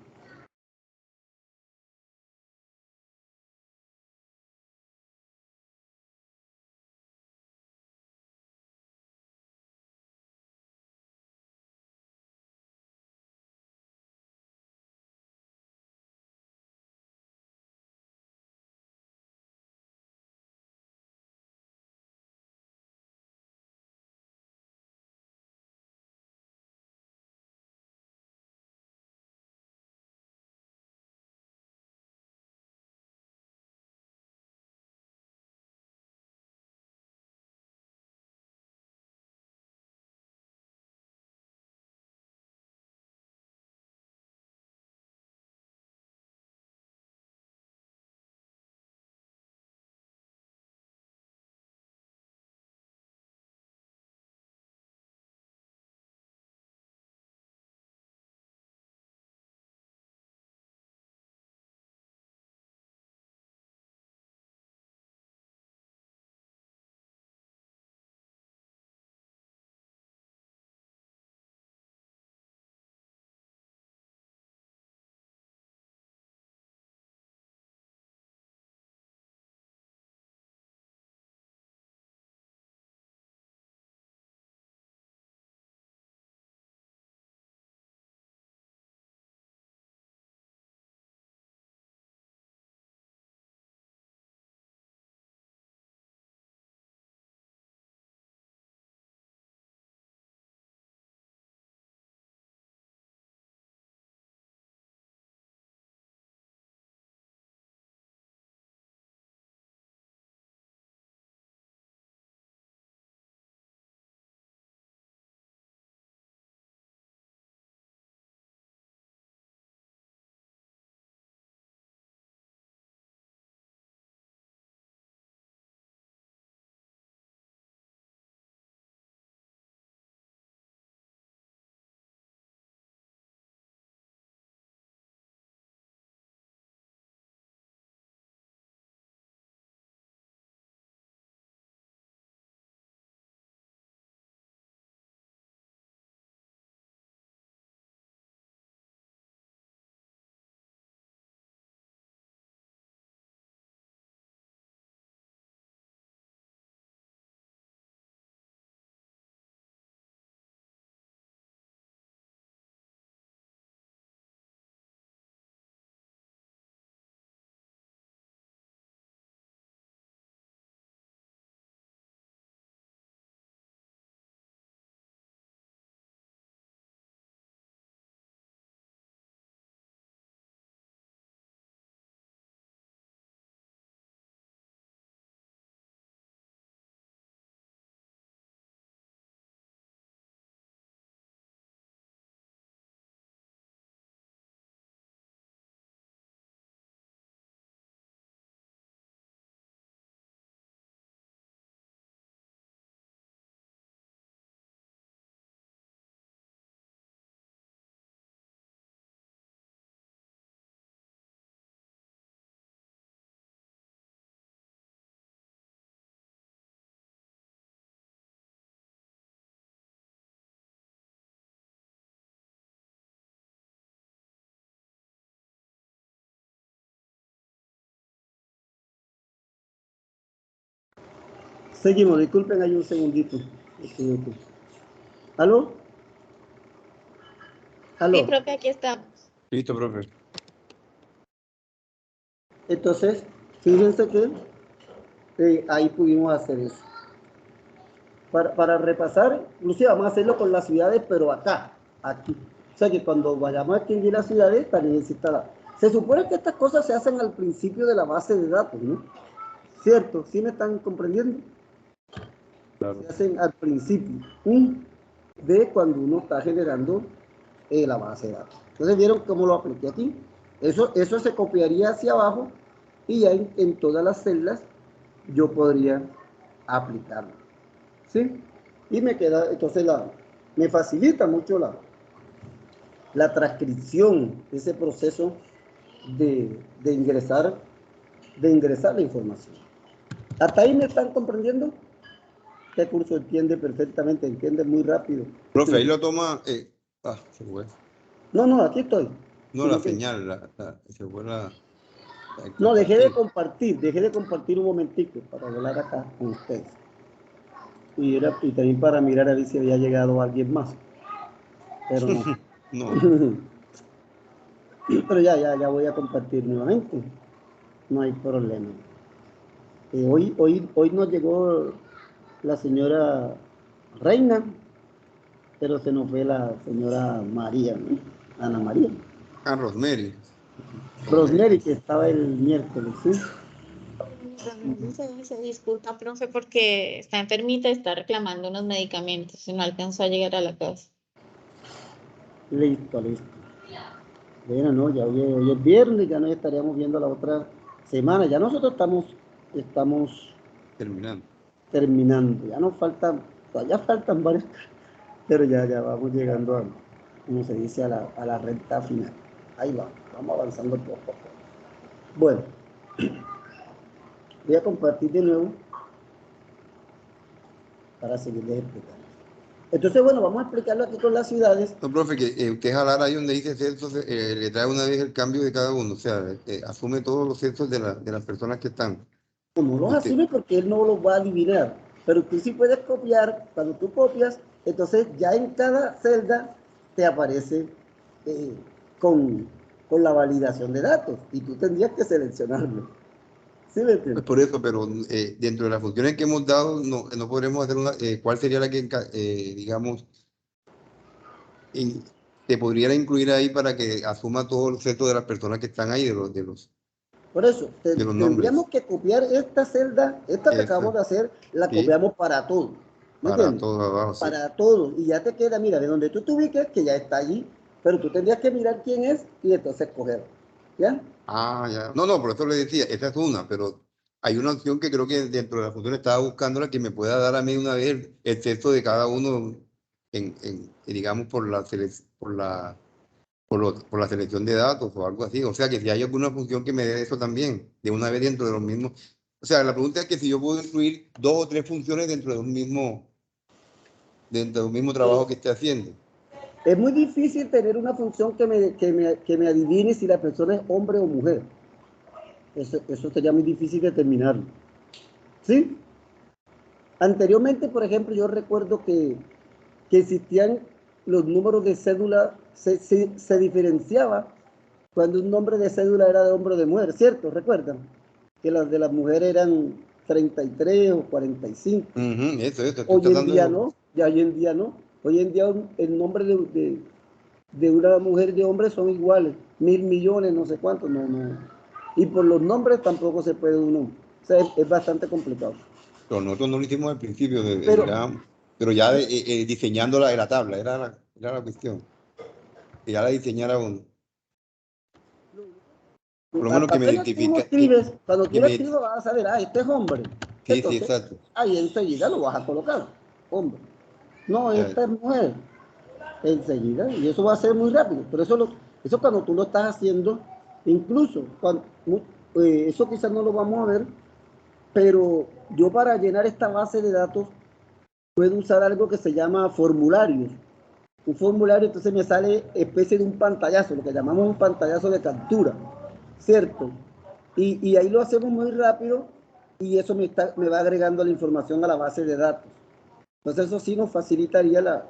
Seguimos, disculpen, hay un segundito. ¿Aló? ¿Aló? Sí, profe, aquí estamos. Listo, profe. Entonces, fíjense que ahí pudimos hacer eso. para repasar, inclusive vamos a hacerlo con las ciudades, pero acá, aquí. O sea que cuando vayamos a escribir las ciudades, también exista la... Se supone que estas cosas se hacen al principio de la base de datos, ¿no? ¿Cierto? ¿Sí me están comprendiendo? Claro. Se hacen al principio de cuando uno está generando la base de datos. Entonces, ¿vieron cómo lo apliqué aquí? Eso se copiaría hacia abajo y ya en todas las celdas yo podría aplicarlo. ¿Sí? Y me queda, entonces, me facilita mucho la transcripción, ese proceso de ingresar la información. ¿Hasta ahí me están comprendiendo? Este curso entiende perfectamente, entiende muy rápido. Profe, ahí lo toma. Se fue. No, aquí estoy. No, la señal, se fue No, dejé de compartir un momentico para hablar acá con ustedes. Y también para mirar a ver si había llegado alguien más. Pero no. No. Pero ya voy a compartir nuevamente. No hay problema. Hoy nos llegó la señora Reina, pero se nos fue la señora María, ¿no? Ana María. Rosemary. Rosemary, que estaba el miércoles, ¿sí? Se disculpa, profe, porque está enfermita y está reclamando unos medicamentos y no alcanzó a llegar a la casa. Listo. Bueno, no, ya hoy es viernes, ya nos estaríamos viendo la otra semana. Ya nosotros estamos terminando. Ya nos faltan, todavía faltan varios, pero ya vamos llegando a, como se dice, a la recta final. Ahí vamos avanzando poco a poco. Bueno, voy a compartir de nuevo para seguirles explicando. Entonces, bueno, vamos a explicarlo aquí con las ciudades. No, profe, que usted jalar ahí donde dice censos, le trae una vez el cambio de cada uno, o sea, asume todos los censos de las personas que están. No los asume porque él no los va a adivinar, pero tú sí puedes copiar. Cuando tú copias, entonces ya en cada celda te aparece con la validación de datos y tú tendrías que seleccionarlo. ¿Sí me entiendes? Pues por eso, pero dentro de las funciones que hemos dado, no podremos hacer una. ¿Cuál sería la que, digamos, te podría incluir ahí para que asuma todo el centro de las personas que están ahí, de los Por eso, nombres? tendríamos que copiar esta celda, esta que acabamos de hacer, la copiamos para todos. ¿Me entiendes? Para todos abajo, sí. Para todos. Y ya te queda, mira, de donde tú te ubiques, que ya está allí, pero tú tendrías que mirar quién es y entonces coger. ¿Ya? Ya. No, por eso le decía, esa es una, pero hay una opción que creo que dentro de la función estaba buscando la que me pueda dar a mí una vez el texto de cada uno, digamos, por la selección de datos o algo así. O sea, que si hay alguna función que me dé eso también, de una vez dentro de los mismos. O sea, la pregunta es que si yo puedo incluir 2 o 3 funciones dentro de un mismo trabajo que esté haciendo. Es muy difícil tener una función que me adivine si la persona es hombre o mujer. Eso sería muy difícil determinarlo. ¿Sí? Anteriormente, por ejemplo, yo recuerdo que existían los números de cédula, se diferenciaba cuando un nombre de cédula era de hombre o de mujer, ¿cierto? ¿Recuerdan? Que las de las mujeres eran 33 o 45. Eso. Hoy en día no, ya hoy en día no. Hoy en día el nombre de una mujer y de hombre son iguales, 1.000 millones, no sé cuántos, no. Y por los nombres tampoco se puede uno. O sea, es bastante complicado. Pero nosotros no lo hicimos al principio, pero ya diseñando la tabla, era la cuestión. Que ya la diseñara uno. Por lo menos que me identifique. Cuando tú lo escribes vas a saber, este es hombre. Sí, entonces, sí, exacto. Ahí enseguida lo vas a colocar, hombre. No, esta es mujer. Enseguida, y eso va a ser muy rápido. Pero eso cuando tú lo estás haciendo, incluso, eso quizás no lo vamos a ver, pero yo para llenar esta base de datos puedo usar algo que se llama formularios. Un formulario, entonces me sale especie de un pantallazo, lo que llamamos un pantallazo de captura, ¿cierto? Y ahí lo hacemos muy rápido y eso me va agregando la información a la base de datos. Entonces eso sí nos facilitaría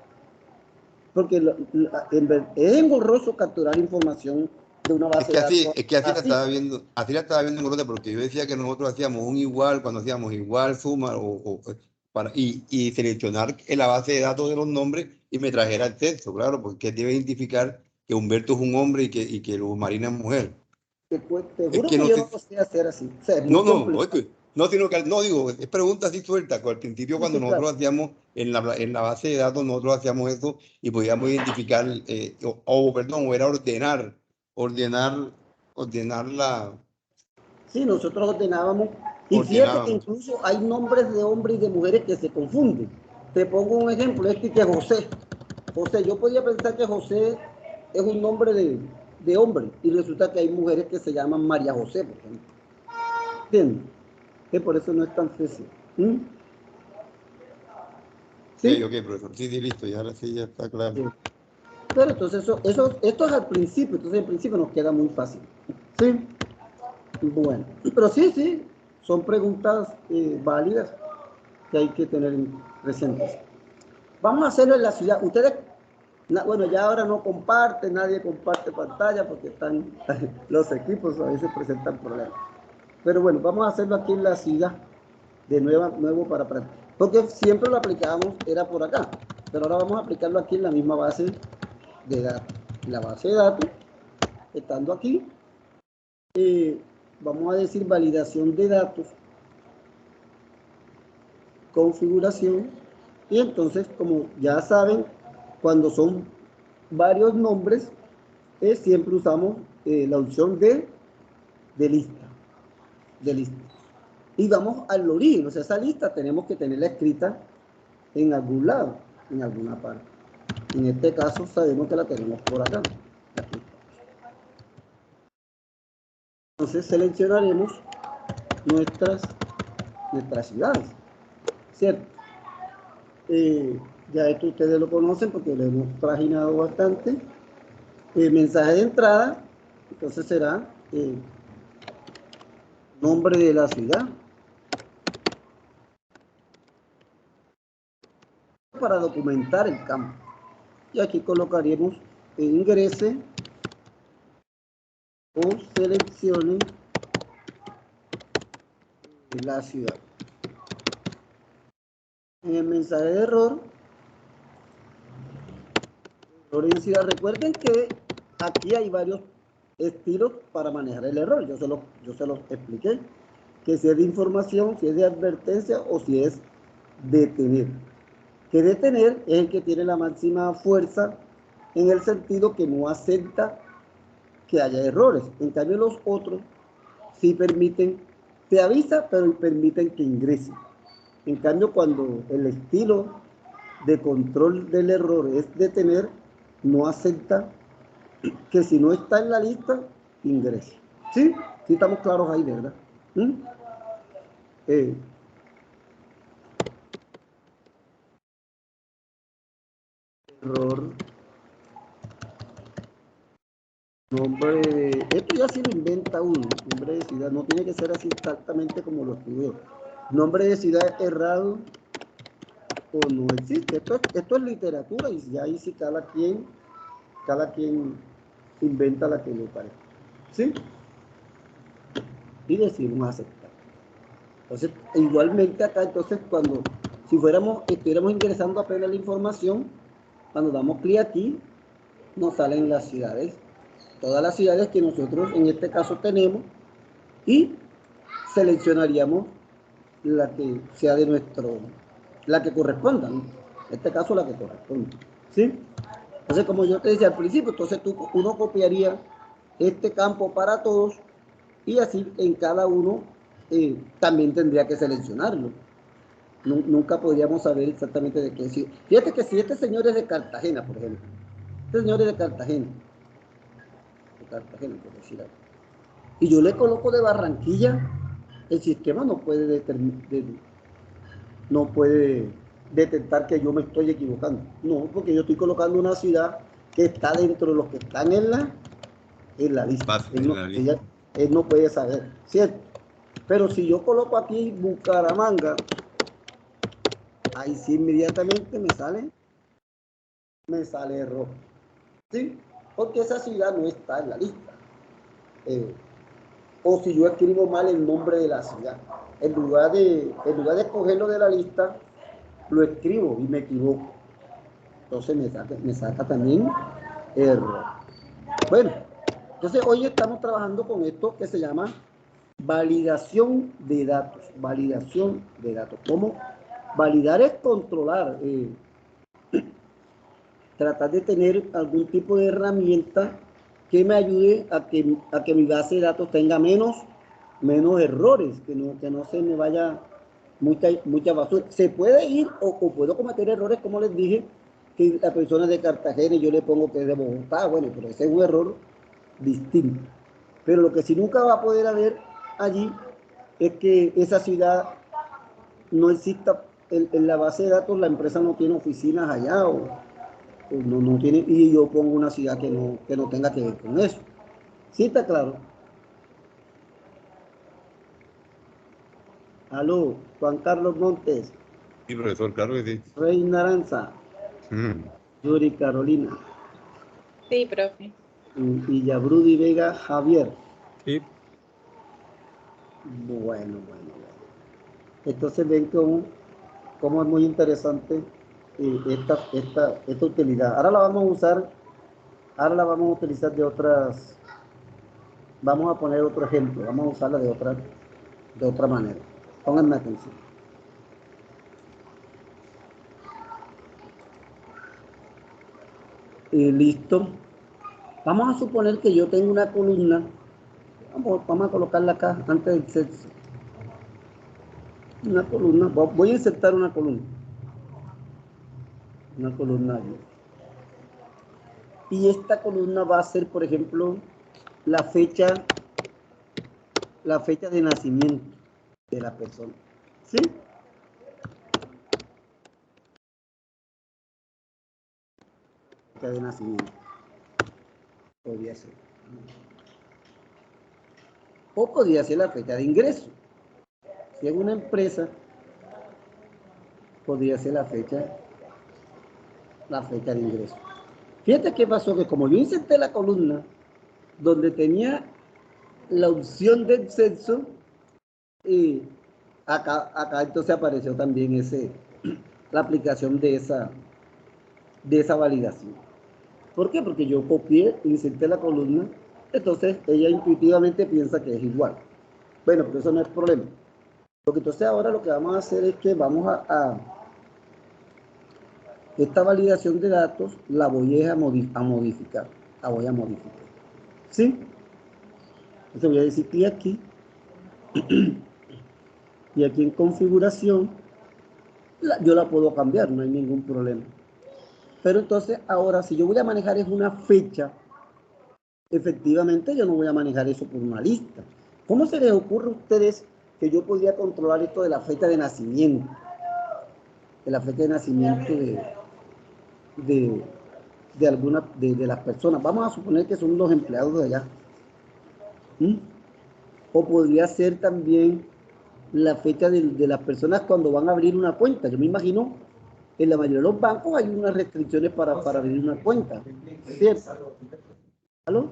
porque es engorroso capturar información de una base de datos. Es que así la estaba viendo en Europa, porque yo decía que nosotros hacíamos un igual, cuando hacíamos igual, suma, y seleccionar en la base de datos de los nombres y me trajera el texto, claro, porque debe identificar que Humberto es un hombre y que Luz Marina es mujer. Te Es juro que que no yo sé. no lo sé hacer así. O sea, es muy No, complicado. no, sino que, no digo, es pregunta así suelta, que al principio Sí, cuando sí, nosotros claro. hacíamos en la base de datos, nosotros hacíamos eso y podíamos identificar, perdón, o era ordenar Sí, nosotros ordenábamos. Y fíjate que ordenábamos. incluso hay nombres de hombres y de mujeres que se confunden. Te pongo un ejemplo, este que es José. José, yo podía pensar que José es un nombre de hombre y resulta que hay mujeres que se llaman María José, por ejemplo. ¿Entiendes? Que por eso no es tan fácil. ¿Mm? Ok, ¿Sí? ok, profesor. Sí, sí, listo, ya ahora sí ya está claro. Sí. Pero entonces esto es al principio, entonces al principio nos queda muy fácil. ¿Sí? Bueno, pero sí, sí, son preguntas válidas que hay que tener presentes. Vamos a hacerlo en la ciudad. Ustedes, bueno, ya ahora no comparten, nadie comparte pantalla porque están los equipos a veces presentan problemas. Pero bueno, vamos a hacerlo aquí en la ciudad de nuevo para practicar. Porque siempre lo aplicábamos, era por acá, pero ahora vamos a aplicarlo aquí en la misma base de datos. La base de datos, estando aquí, vamos a decir validación de datos, configuración, y entonces, como ya saben, cuando son varios nombres, siempre usamos la opción de lista, de lista. Y vamos al origen, o sea, esa lista tenemos que tenerla escrita en algún lado, en alguna parte. En este caso sabemos que la tenemos por acá. Aquí. Entonces seleccionaremos nuestras ciudades, ¿cierto? Ya esto ustedes lo conocen porque lo hemos trajinado bastante. Mensaje de entrada, entonces será nombre de la ciudad. Para documentar el campo. Y aquí colocaríamos ingrese o seleccione la ciudad. En el mensaje de error en ciudad, recuerden que aquí hay varios estilos para manejar el error. Yo se los expliqué. Que si es de información, si es de advertencia o si es detener. Que detener es el que tiene la máxima fuerza en el sentido que no acepta que haya errores. En cambio, los otros sí permiten, te avisa, pero permiten que ingrese. En cambio, cuando el estilo de control del error es detener, no acepta que si no está en la lista, ingrese. ¿Sí? Sí estamos claros ahí, ¿verdad? ¿Mm? Error. Nombre de... Esto ya sí lo inventa uno. Nombre de ciudad. No tiene que ser así exactamente como lo escribió. Nombre de ciudad errado o no existe. Esto es literatura y ya ahí sí cada quien inventa la que le parece. ¿Sí? Y decidimos aceptar. Entonces, igualmente acá, entonces, si estuviéramos ingresando apenas la información, cuando damos clic aquí, nos salen las ciudades, todas las ciudades que nosotros en este caso tenemos, y seleccionaríamos la que sea la que corresponda, ¿no? En este caso la que corresponde, ¿sí? Entonces, como yo te decía al principio, entonces uno copiaría este campo para todos y así en cada uno también tendría que seleccionarlo. Nunca podríamos saber exactamente de qué decir. Fíjate que si este señor es de Cartagena, por ejemplo, este señor es de Cartagena, por decir algo, y yo le coloco de Barranquilla, el sistema no puede detectar que yo me estoy equivocando. No, porque yo estoy colocando una ciudad que está dentro de los que están en la lista. Él no puede saber, ¿cierto? Pero si yo coloco aquí Bucaramanga, ahí sí inmediatamente me sale error. ¿Sí? Porque esa ciudad no está en la lista. O si yo escribo mal el nombre de la ciudad. En lugar de escogerlo de la lista, lo escribo y me equivoco. Entonces me saca también error. Bueno, entonces hoy estamos trabajando con esto que se llama validación de datos. Validación de datos. ¿Cómo? Validar es controlar, tratar de tener algún tipo de herramienta que me ayude a que mi base de datos tenga menos errores, que no se me vaya mucha basura. Se puede ir o puedo cometer errores, como les dije, que la persona es de Cartagena y yo le pongo que es de Bogotá, bueno, pero ese es un error distinto. Pero lo que sí nunca va a poder haber allí es que esa ciudad no exista en la base de datos, la empresa no tiene oficinas allá o no tiene, y yo pongo una ciudad que no tenga que ver con eso. ¿Sí está claro? Aló, Juan Carlos Montes, Sí, profesor, claro que sí. Reina Aranza, Yuri Carolina, Sí, profe. y Yabrudi Vega Javier. Sí. Bueno. Entonces ven cómo es muy interesante esta utilidad. Ahora la vamos a usar, ahora la vamos a utilizar de otras, vamos a poner otro ejemplo, vamos a usarla de otra manera. Pónganme atención. Listo. Vamos a suponer que yo tengo una columna. Vamos a colocarla acá antes del sexo. Una columna. Voy a insertar una columna. Una columna allí. Y esta columna va a ser, por ejemplo, la fecha de nacimiento de la persona. ¿Sí? Fecha de nacimiento. Podría ser. O podría ser la fecha de ingreso. Si es una empresa, podría ser la fecha de ingreso. Fíjate qué pasó, que como yo inserté la columna donde tenía la opción del sexo, y acá entonces apareció también la aplicación de esa validación. ¿Por qué? Porque yo copié, inserté la columna, entonces ella intuitivamente piensa que es igual. Bueno, pero eso no es problema. Porque entonces ahora lo que vamos a hacer es que vamos esta validación de datos la voy a modificar. La voy a modificar. ¿Sí? Entonces voy a decir clic aquí. Y aquí en configuración, yo la puedo cambiar, no hay ningún problema. Pero entonces ahora, si yo voy a manejar es una fecha, efectivamente yo no voy a manejar eso por una lista. ¿Cómo se les ocurre a ustedes que yo podría controlar esto de la fecha de nacimiento? De la fecha de nacimiento de alguna de las personas. Vamos a suponer que son los empleados de allá. O podría ser también la fecha de las personas cuando van a abrir una cuenta. Yo me imagino, en la mayoría de los bancos hay unas restricciones para abrir una cuenta. ¿Cierto? ¿Aló?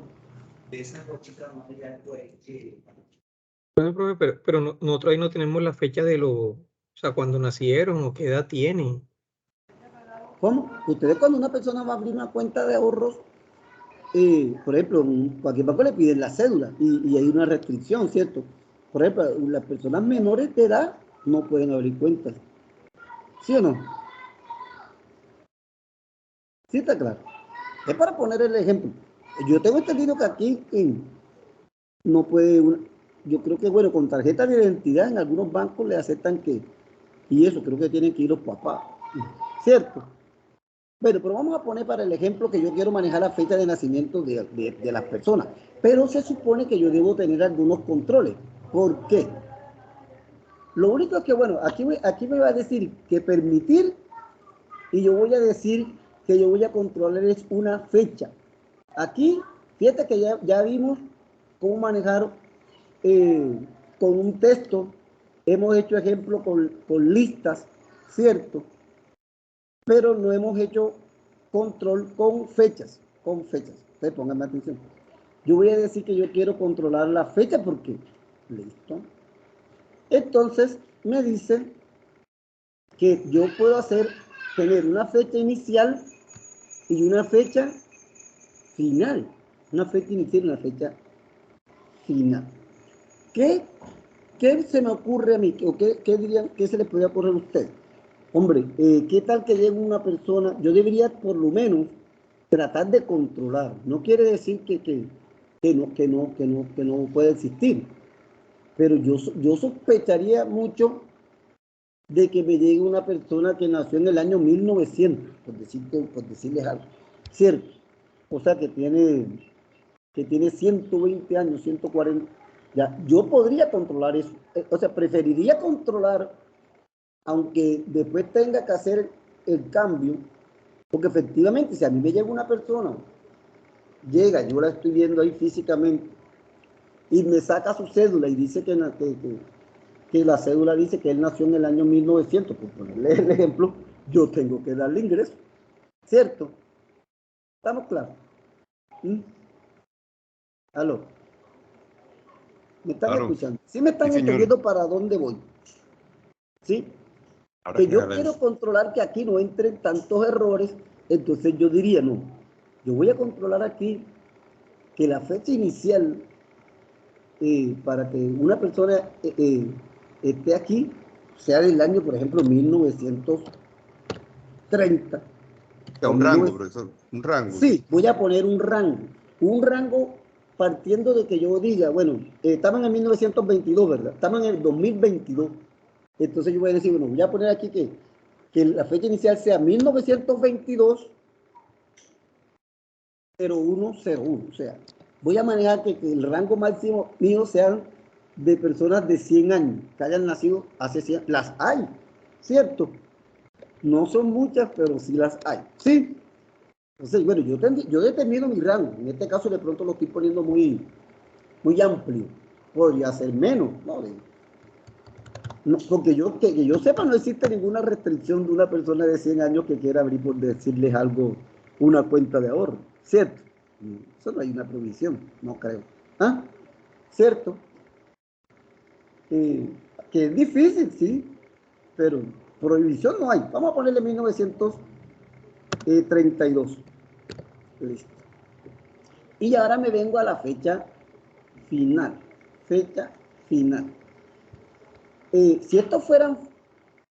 Bueno, profe, pero nosotros ahí no tenemos la fecha de o sea, cuando nacieron o qué edad tienen. ¿Cómo? Ustedes cuando una persona va a abrir una cuenta de ahorros, por ejemplo, en cualquier banco le piden la cédula y hay una restricción, ¿cierto? Por ejemplo, las personas menores de edad no pueden abrir cuentas. ¿Sí o no? Sí está claro. Es para poner el ejemplo. Yo tengo entendido que aquí no puede, yo creo que bueno, con tarjeta de identidad en algunos bancos le aceptan y eso creo que tienen que ir los papás. ¿Cierto? Bueno, pero vamos a poner para el ejemplo que yo quiero manejar la fecha de nacimiento de las personas. Pero se supone que yo debo tener algunos controles. ¿Por qué? Lo único es que, bueno, aquí me va a decir que permitir y yo voy a decir que yo voy a controlar es una fecha. Aquí, fíjate que ya vimos cómo manejar con un texto. Hemos hecho ejemplo con listas, ¿cierto? Pero no hemos hecho control con fechas. Entonces, pónganme atención. Yo voy a decir que yo quiero controlar la fecha porque, listo. Entonces, me dice que yo puedo tener una fecha inicial y una fecha final. Una fecha inicial y una fecha final. ¿Qué se me ocurre a mí? ¿O qué dirían, qué se le podría ocurrir a usted? Hombre, ¿qué tal que llegue una persona? Yo debería por lo menos tratar de controlar. No quiere decir que no puede existir. Pero yo sospecharía mucho de que me llegue una persona que nació en el año 1900, por decirles algo. ¿Cierto? O sea, que tiene 120 años, 140. Ya, yo podría controlar eso. O sea, preferiría controlar, aunque después tenga que hacer el cambio, porque efectivamente, si a mí me llega una persona, yo la estoy viendo ahí físicamente, y me saca su cédula y dice que la cédula dice que él nació en el año 1900, por ponerle el ejemplo, yo tengo que darle ingreso. ¿Cierto? ¿Estamos claros? ¿Mm? ¿Aló? ¿Me están escuchando? ¿Sí me están entendiendo para dónde voy? ¿Sí? Que yo quiero controlar que aquí no entren tantos errores, entonces yo diría, no, yo voy a controlar aquí que la fecha inicial para que una persona esté aquí sea del año, por ejemplo, 1930. Un rango, profesor, un rango. Sí, voy a poner un rango partiendo de que yo diga, bueno, estamos en el 1922, ¿verdad? Estamos en el 2022. Entonces yo voy a decir, bueno, voy a poner aquí que la fecha inicial sea 1922 0101. O sea, voy a manejar que el rango máximo mío sean de personas de 100 años, que hayan nacido hace 100. Las hay, ¿cierto? No son muchas, pero sí las hay. ¿Sí? Entonces, bueno, yo determino mi rango. En este caso, de pronto lo estoy poniendo muy, muy amplio. Podría ser menos, ¿no? Porque que yo sepa, no existe ninguna restricción de una persona de 100 años que quiera abrir, por decirles algo, una cuenta de ahorro, ¿cierto? Eso no hay una prohibición, no creo. ¿Ah? ¿Cierto? Que es difícil, sí, pero prohibición no hay. Vamos a ponerle 1932. Listo. Y ahora me vengo a la fecha final. Fecha final. Si esto fueran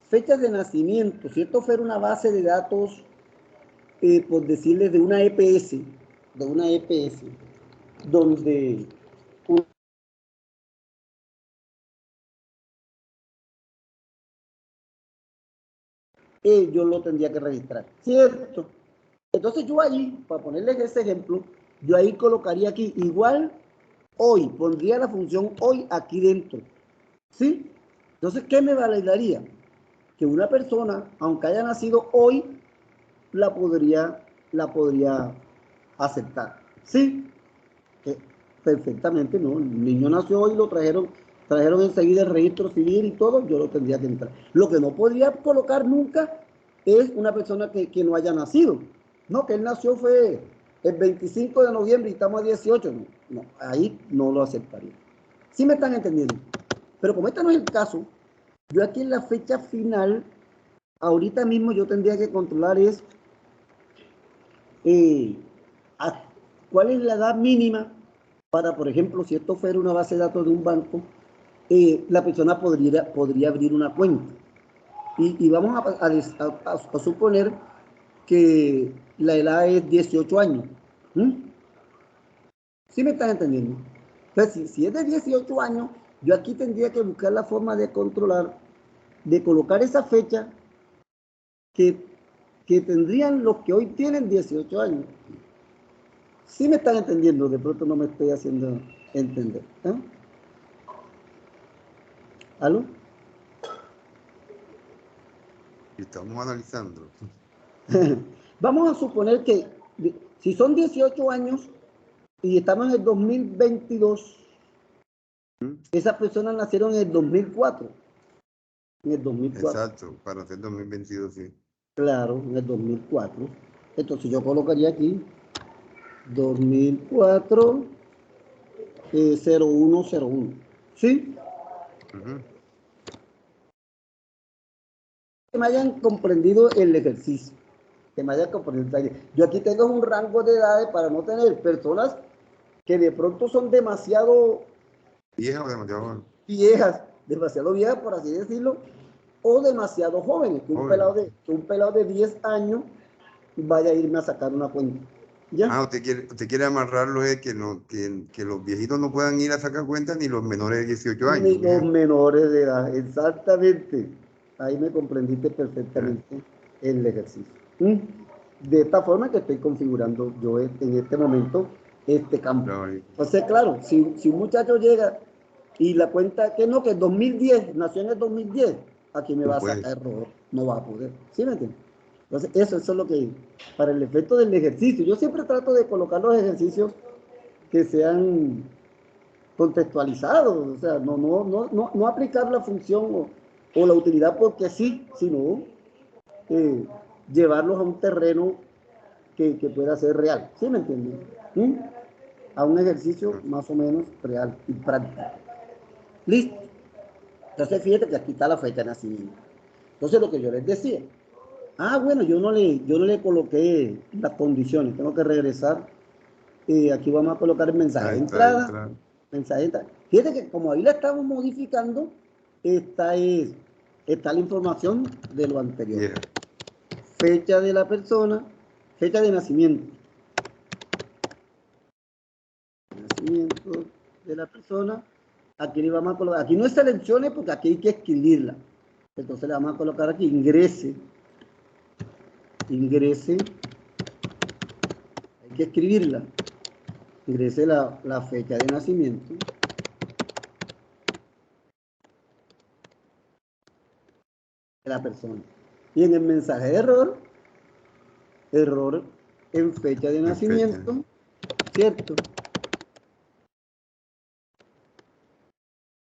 fechas de nacimiento, si esto fuera una base de datos, por decirles, de una EPS, donde yo lo tendría que registrar, ¿cierto? Entonces yo ahí, para ponerles ese ejemplo, yo ahí colocaría aquí, igual hoy, pondría la función hoy aquí dentro, ¿sí? Entonces, ¿qué me validaría? Que una persona, aunque haya nacido hoy, la podría aceptar. ¿Sí? Perfectamente, ¿no? El niño nació hoy, lo trajeron enseguida el registro civil y todo, yo lo tendría que entrar. Lo que no podría colocar nunca es una persona que no haya nacido. No, que él nació fue el 25 de noviembre y estamos a 18. No, ahí no lo aceptaría. ¿Sí me están entendiendo? Pero como este no es el caso, yo aquí en la fecha final, ahorita mismo yo tendría que controlar es cuál es la edad mínima para, por ejemplo, si esto fuera una base de datos de un banco, la persona podría abrir una cuenta. Y vamos a suponer que la edad es 18 años. ¿Sí me están entendiendo? Entonces, si es de 18 años, yo aquí tendría que buscar la forma de controlar, de colocar esa fecha que tendrían los que hoy tienen 18 años. ¿Sí me están entendiendo? De pronto no me estoy haciendo entender. ¿Aló? Estamos analizando. Vamos a suponer que si son 18 años y estamos en el 2022, esas personas nacieron en el 2004. En el 2004. Exacto, para hacer 2022, sí. Claro, en el 2004. Entonces yo colocaría aquí 2004 0101. ¿Sí? que me hayan comprendido el ejercicio, que me hayan comprendido. Yo aquí tengo un rango de edades para no tener personas que de pronto son demasiado viejas o demasiado viejas, por así decirlo, o demasiado jóvenes, que un pelado de 10 años vaya a irme a sacar una cuenta. ¿Ya? Usted quiere amarrarlo es que los viejitos no puedan ir a sacar cuentas ni los menores de 18 años. Ni los menores de edad, exactamente. Ahí me comprendiste perfectamente el ejercicio. De esta forma que estoy configurando yo en este momento este campo. Entonces, claro, si un muchacho llega y la cuenta que no, que 2010, nació en el 2010, aquí me va a sacar error, no va a poder. ¿Sí me entiendes? Entonces, eso es lo que, para el efecto del ejercicio, yo siempre trato de colocar los ejercicios que sean contextualizados, o sea, no aplicar la función o la utilidad porque sí, sino llevarlos a un terreno que pueda ser real. ¿Sí me entienden? A un ejercicio más o menos real y práctico. Listo. Entonces, fíjate que aquí está la fecha de nacimiento. Entonces, lo que yo les decía, bueno, yo no le coloqué las condiciones, tengo que regresar. Aquí vamos a colocar el mensaje de entrada. Mensaje de entrada. Fíjate que como ahí la estamos modificando, está la información de lo anterior. Fecha de la persona, fecha de nacimiento. Nacimiento de la persona. Aquí le vamos a colocar, aquí no es seleccione porque aquí hay que escribirla. Entonces le vamos a colocar aquí ingrese. Hay que escribirla. Ingrese la fecha de nacimiento. De la persona. Y en el mensaje de error en fecha de nacimiento, ¿cierto?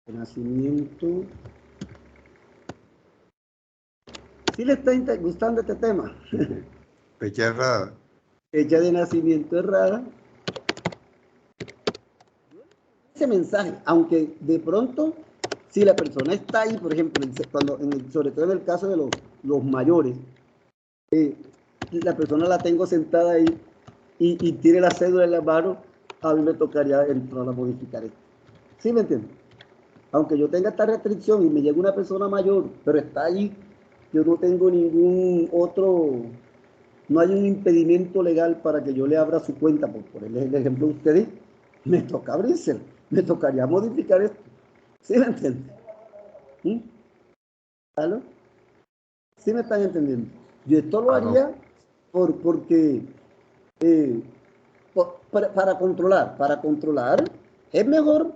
De nacimiento. ¿Sí le está gustando este tema? Fecha errada. Fecha de nacimiento errada. Ese mensaje, aunque de pronto, si la persona está ahí, por ejemplo, sobre todo en el caso de los mayores, la persona la tengo sentada ahí y tiene la cédula en la mano, a mí me tocaría entrar a modificar esto. ¿Sí me entiendes? Aunque yo tenga esta restricción y me llegue una persona mayor, pero está ahí, yo no tengo no hay un impedimento legal para que yo le abra su cuenta, por ponerle el ejemplo de ustedes, me toca abrirse, me tocaría modificar esto. ¿Sí me entiendes? ¿Aló? ¿Sí me están entendiendo? Yo esto lo haría porque para controlar, es mejor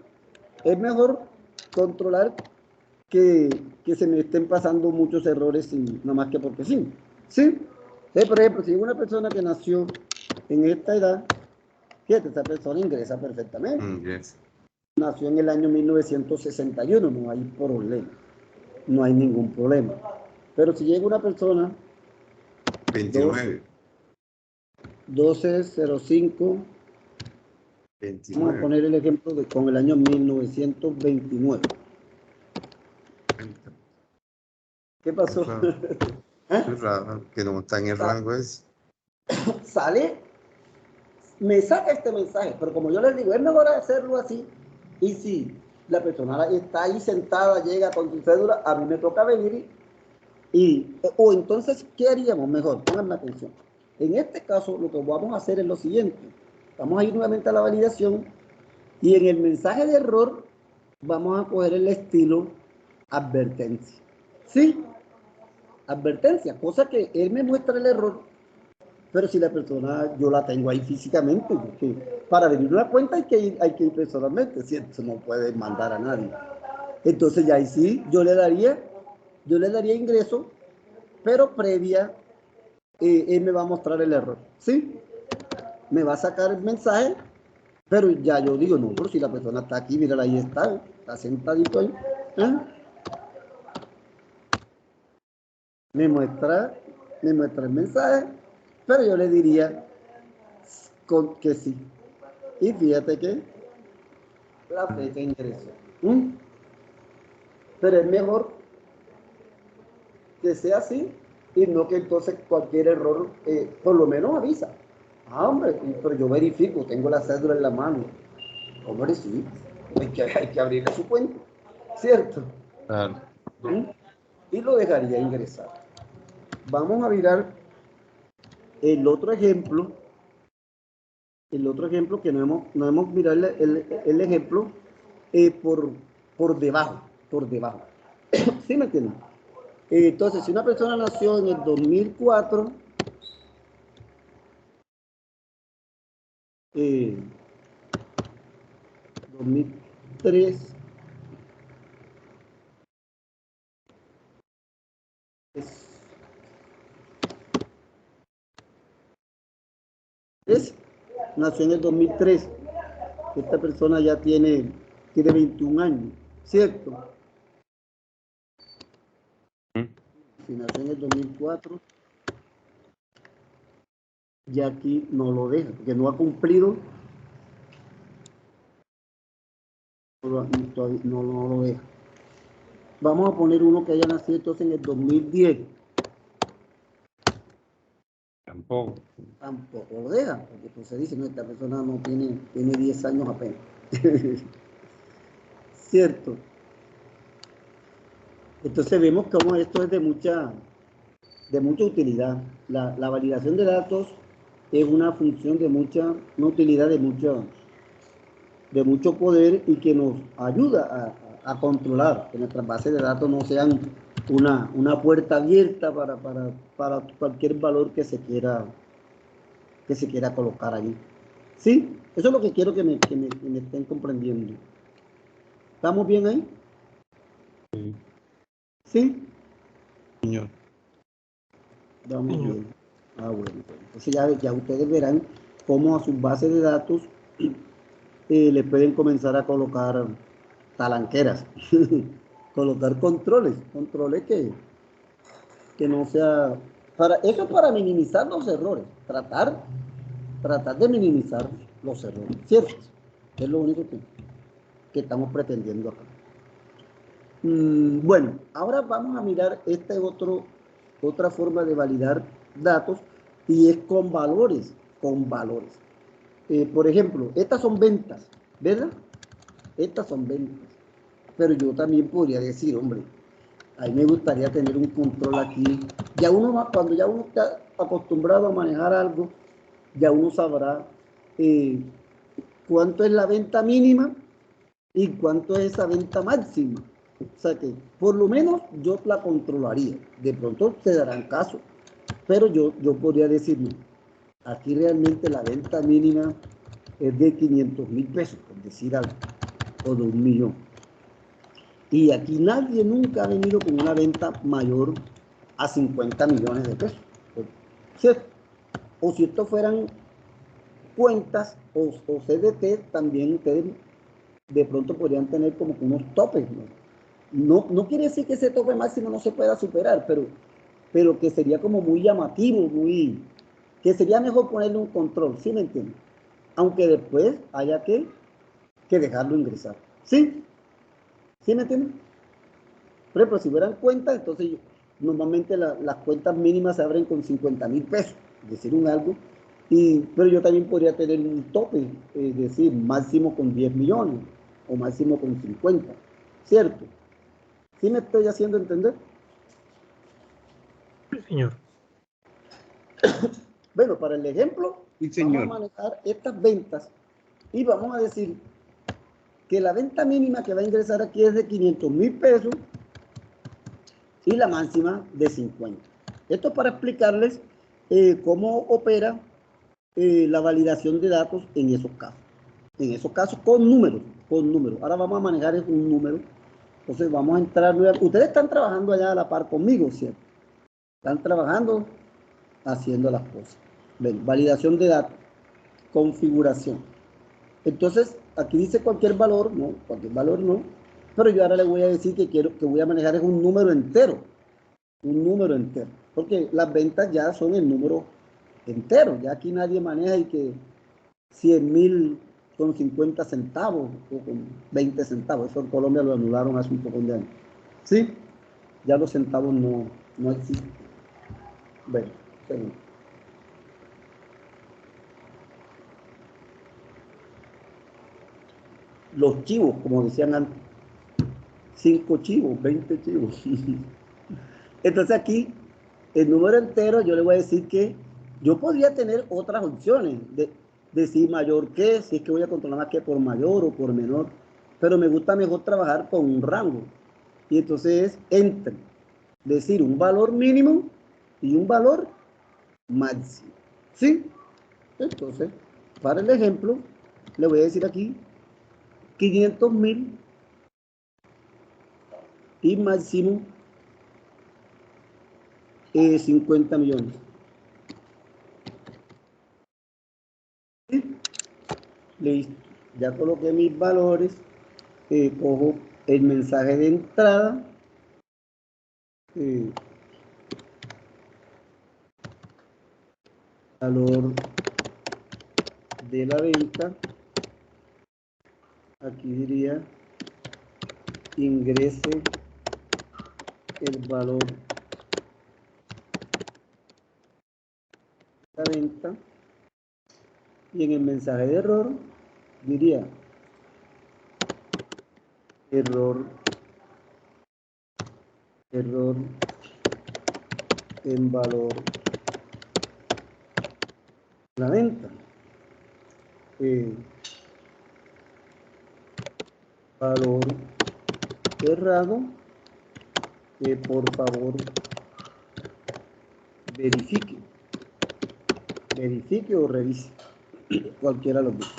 controlar que se me estén pasando muchos errores nada más que porque sí. ¿Sí? Por ejemplo, si una persona que nació en esta edad, fíjate, esta persona ingresa perfectamente. Nació en el año 1961, no hay problema. No hay ningún problema. Pero si llega una persona 29. 1205, 29. vamos a poner el ejemplo con el año 1929. ¿Qué pasó? Es raro, que no está en el rango ese. Sale, me saca este mensaje, pero como yo les digo, es mejor hacerlo así. Y si la persona está ahí sentada, llega con su cédula, a mí me toca venir o entonces, ¿qué haríamos mejor? Pónganme atención. En este caso, lo que vamos a hacer es lo siguiente. Vamos a ir nuevamente a la validación y en el mensaje de error vamos a coger el estilo advertencia. ¿Sí? Advertencia, cosa que él me muestra el error, pero si la persona yo la tengo ahí físicamente, porque para abrir una cuenta hay que ir personalmente, ¿cierto? No puede mandar a nadie. Entonces ya ahí sí, yo le daría ingreso, pero previa, él me va a mostrar el error, ¿sí? Me va a sacar el mensaje, pero ya yo digo, no, pero si la persona está aquí, mira, ahí está sentadito ahí. Me muestra el mensaje, pero yo le diría que sí. Y fíjate que la fecha de ingreso. Pero es mejor que sea así, y no que entonces cualquier error, por lo menos avisa. Ah, hombre, pero yo verifico, tengo la cédula en la mano. Hombre, sí, hay que abrirle su cuenta, ¿cierto? Claro. Y lo dejaría ingresar. Vamos a mirar el otro ejemplo que no hemos mirado el ejemplo por debajo. ¿Sí me entienden? Entonces, si una persona nació en el 2004, 2003, nació en el 2003, esta persona ya tiene 21 años, ¿cierto? Si nació en el 2004, ya aquí no lo deja, porque no ha cumplido, no lo deja. Vamos a poner uno que haya nacido entonces en el 2010. Tampoco Lo deja, porque pues se dice, no, esta persona no tiene 10 años apenas. ¿Cierto? Entonces vemos cómo esto es de mucha utilidad. La validación de datos es una función una utilidad de mucho poder y que nos ayuda a controlar que nuestras bases de datos no sean una puerta abierta para cualquier valor que se quiera colocar allí. ¿Sí? Eso es lo que quiero que me estén comprendiendo. ¿Estamos bien ahí? ¿Sí? Señor. Vamos bien. Bueno. Entonces ya ustedes verán cómo a sus bases de datos le pueden comenzar a colocar talanqueras, colocar controles que no sea... Eso es para minimizar los errores, tratar de minimizar los errores, ¿cierto? Es lo único que estamos pretendiendo acá. Bueno, ahora vamos a mirar otra forma de validar datos y es con valores. Por ejemplo, estas son ventas, ¿verdad? Estas son ventas. Pero yo también podría decir, hombre, a mí me gustaría tener un control aquí. Cuando ya uno está acostumbrado a manejar algo, ya uno sabrá cuánto es la venta mínima y cuánto es esa venta máxima. O sea que por lo menos yo la controlaría. De pronto se darán caso, pero yo podría decir, aquí realmente la venta mínima es de 500,000 pesos, por decir algo, o de 1,000,000. Y aquí nadie nunca ha venido con una venta mayor a 50 millones de pesos. ¿Cierto? O si esto fueran cuentas o CDT, también ustedes de pronto podrían tener como unos topes, no quiere decir que ese tope máximo no se pueda superar, pero que sería como muy llamativo, que sería mejor ponerle un control, ¿sí me entienden? Aunque después haya que dejarlo ingresar, ¿sí? ¿Sí me entienden? Por ejemplo, si fueran cuentas, entonces normalmente las cuentas mínimas se abren con 50,000 pesos, decir un algo, pero yo también podría tener un tope, es decir, máximo con 10 millones o máximo con 50, ¿cierto? ¿Sí me estoy haciendo entender? Sí, señor. Bueno, para el ejemplo, Sí, señor. vamos a manejar estas ventas y vamos a decir que la venta mínima que va a ingresar aquí es de 500,000 pesos y la máxima de 50. Esto es para explicarles cómo opera la validación de datos en esos casos. En esos casos con números. Ahora vamos a manejar un número. Entonces vamos a entrar. Ustedes están trabajando allá a la par conmigo, ¿cierto? Están trabajando haciendo las cosas. Ven, validación de datos, configuración. Entonces, aquí dice cualquier valor no, pero yo ahora le voy a decir que voy a manejar es un número entero, porque las ventas ya son el número entero, ya aquí nadie maneja y que 100,000 con 50 centavos o con 20 centavos, eso en Colombia lo anularon hace un poco de años, ¿sí? Ya los centavos no No existe. Bueno, seguimos. Los chivos, como decían antes, 5 chivos, 20 chivos. Entonces aquí, el número entero, yo le voy a decir que yo podría tener otras opciones, de decir mayor que, si es que voy a controlar más que por mayor o por menor, pero me gusta mejor trabajar con un rango. Y entonces entre decir un valor mínimo y un valor máximo. ¿Sí? Entonces, para el ejemplo, le voy a decir aquí 500.000 y máximo 50 millones. ¿Sí? Listo. Ya coloqué mis valores. Cojo el mensaje de entrada. Valor de la venta. Aquí diría ingrese el valor de la venta. Y en el mensaje de error diría error en valor de la venta. Valor errado, por favor verifique o revise, cualquiera de los dos.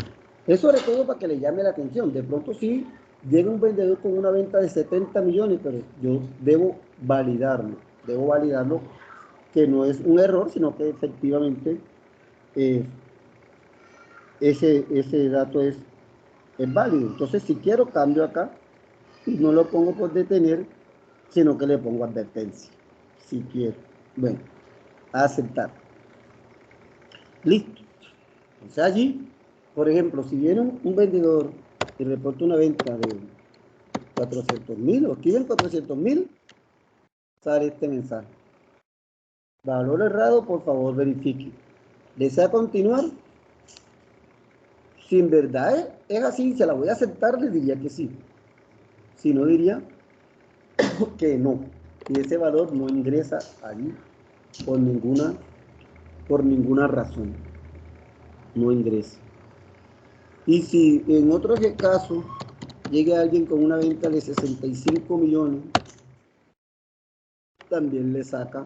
Eso sobre todo para que le llame la atención. De pronto sí llega un vendedor con una venta de 70 millones, pero yo debo validarlo que no es un error, sino que efectivamente ese dato es válido. Entonces, si quiero, cambio acá y no lo pongo por detener, sino que le pongo advertencia, si quiero. Bueno, a aceptar. Listo. O sea, allí, por ejemplo, si viene un vendedor y reporta una venta de 400.000 o escriben 400.000, sale este mensaje. Valor errado, por favor, verifique. ¿Desea continuar? Si en verdad es así, se la voy a aceptar, le diría que sí. Si no, diría que no. Y ese valor no ingresa allí por ninguna razón. No ingresa. Y si en otro caso llega alguien con una venta de 65 millones, también le saca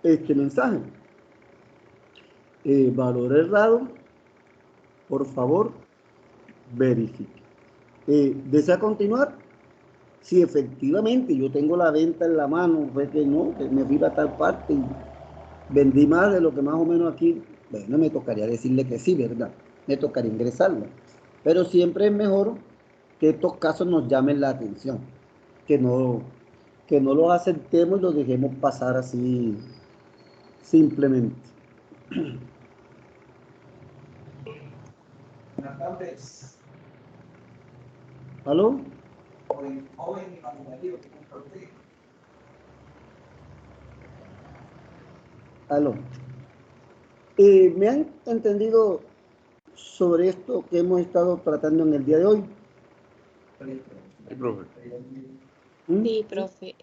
este mensaje. Valor errado, por favor, verifique. ¿Desea continuar? Si efectivamente yo tengo la venta en la mano, fue que no, que me fui a tal parte y vendí más de lo que más o menos aquí, bueno, me tocaría decirle que sí, ¿verdad? Me tocaría ingresarla. Pero siempre es mejor que estos casos nos llamen la atención, que no los aceptemos y los dejemos pasar así simplemente. Buenas tardes. ¿Aló? Joven imaginativo, ¿cómo está usted? ¿Aló? ¿Me han entendido sobre esto que hemos estado tratando en el día de hoy? Sí, profe. Sí, profe.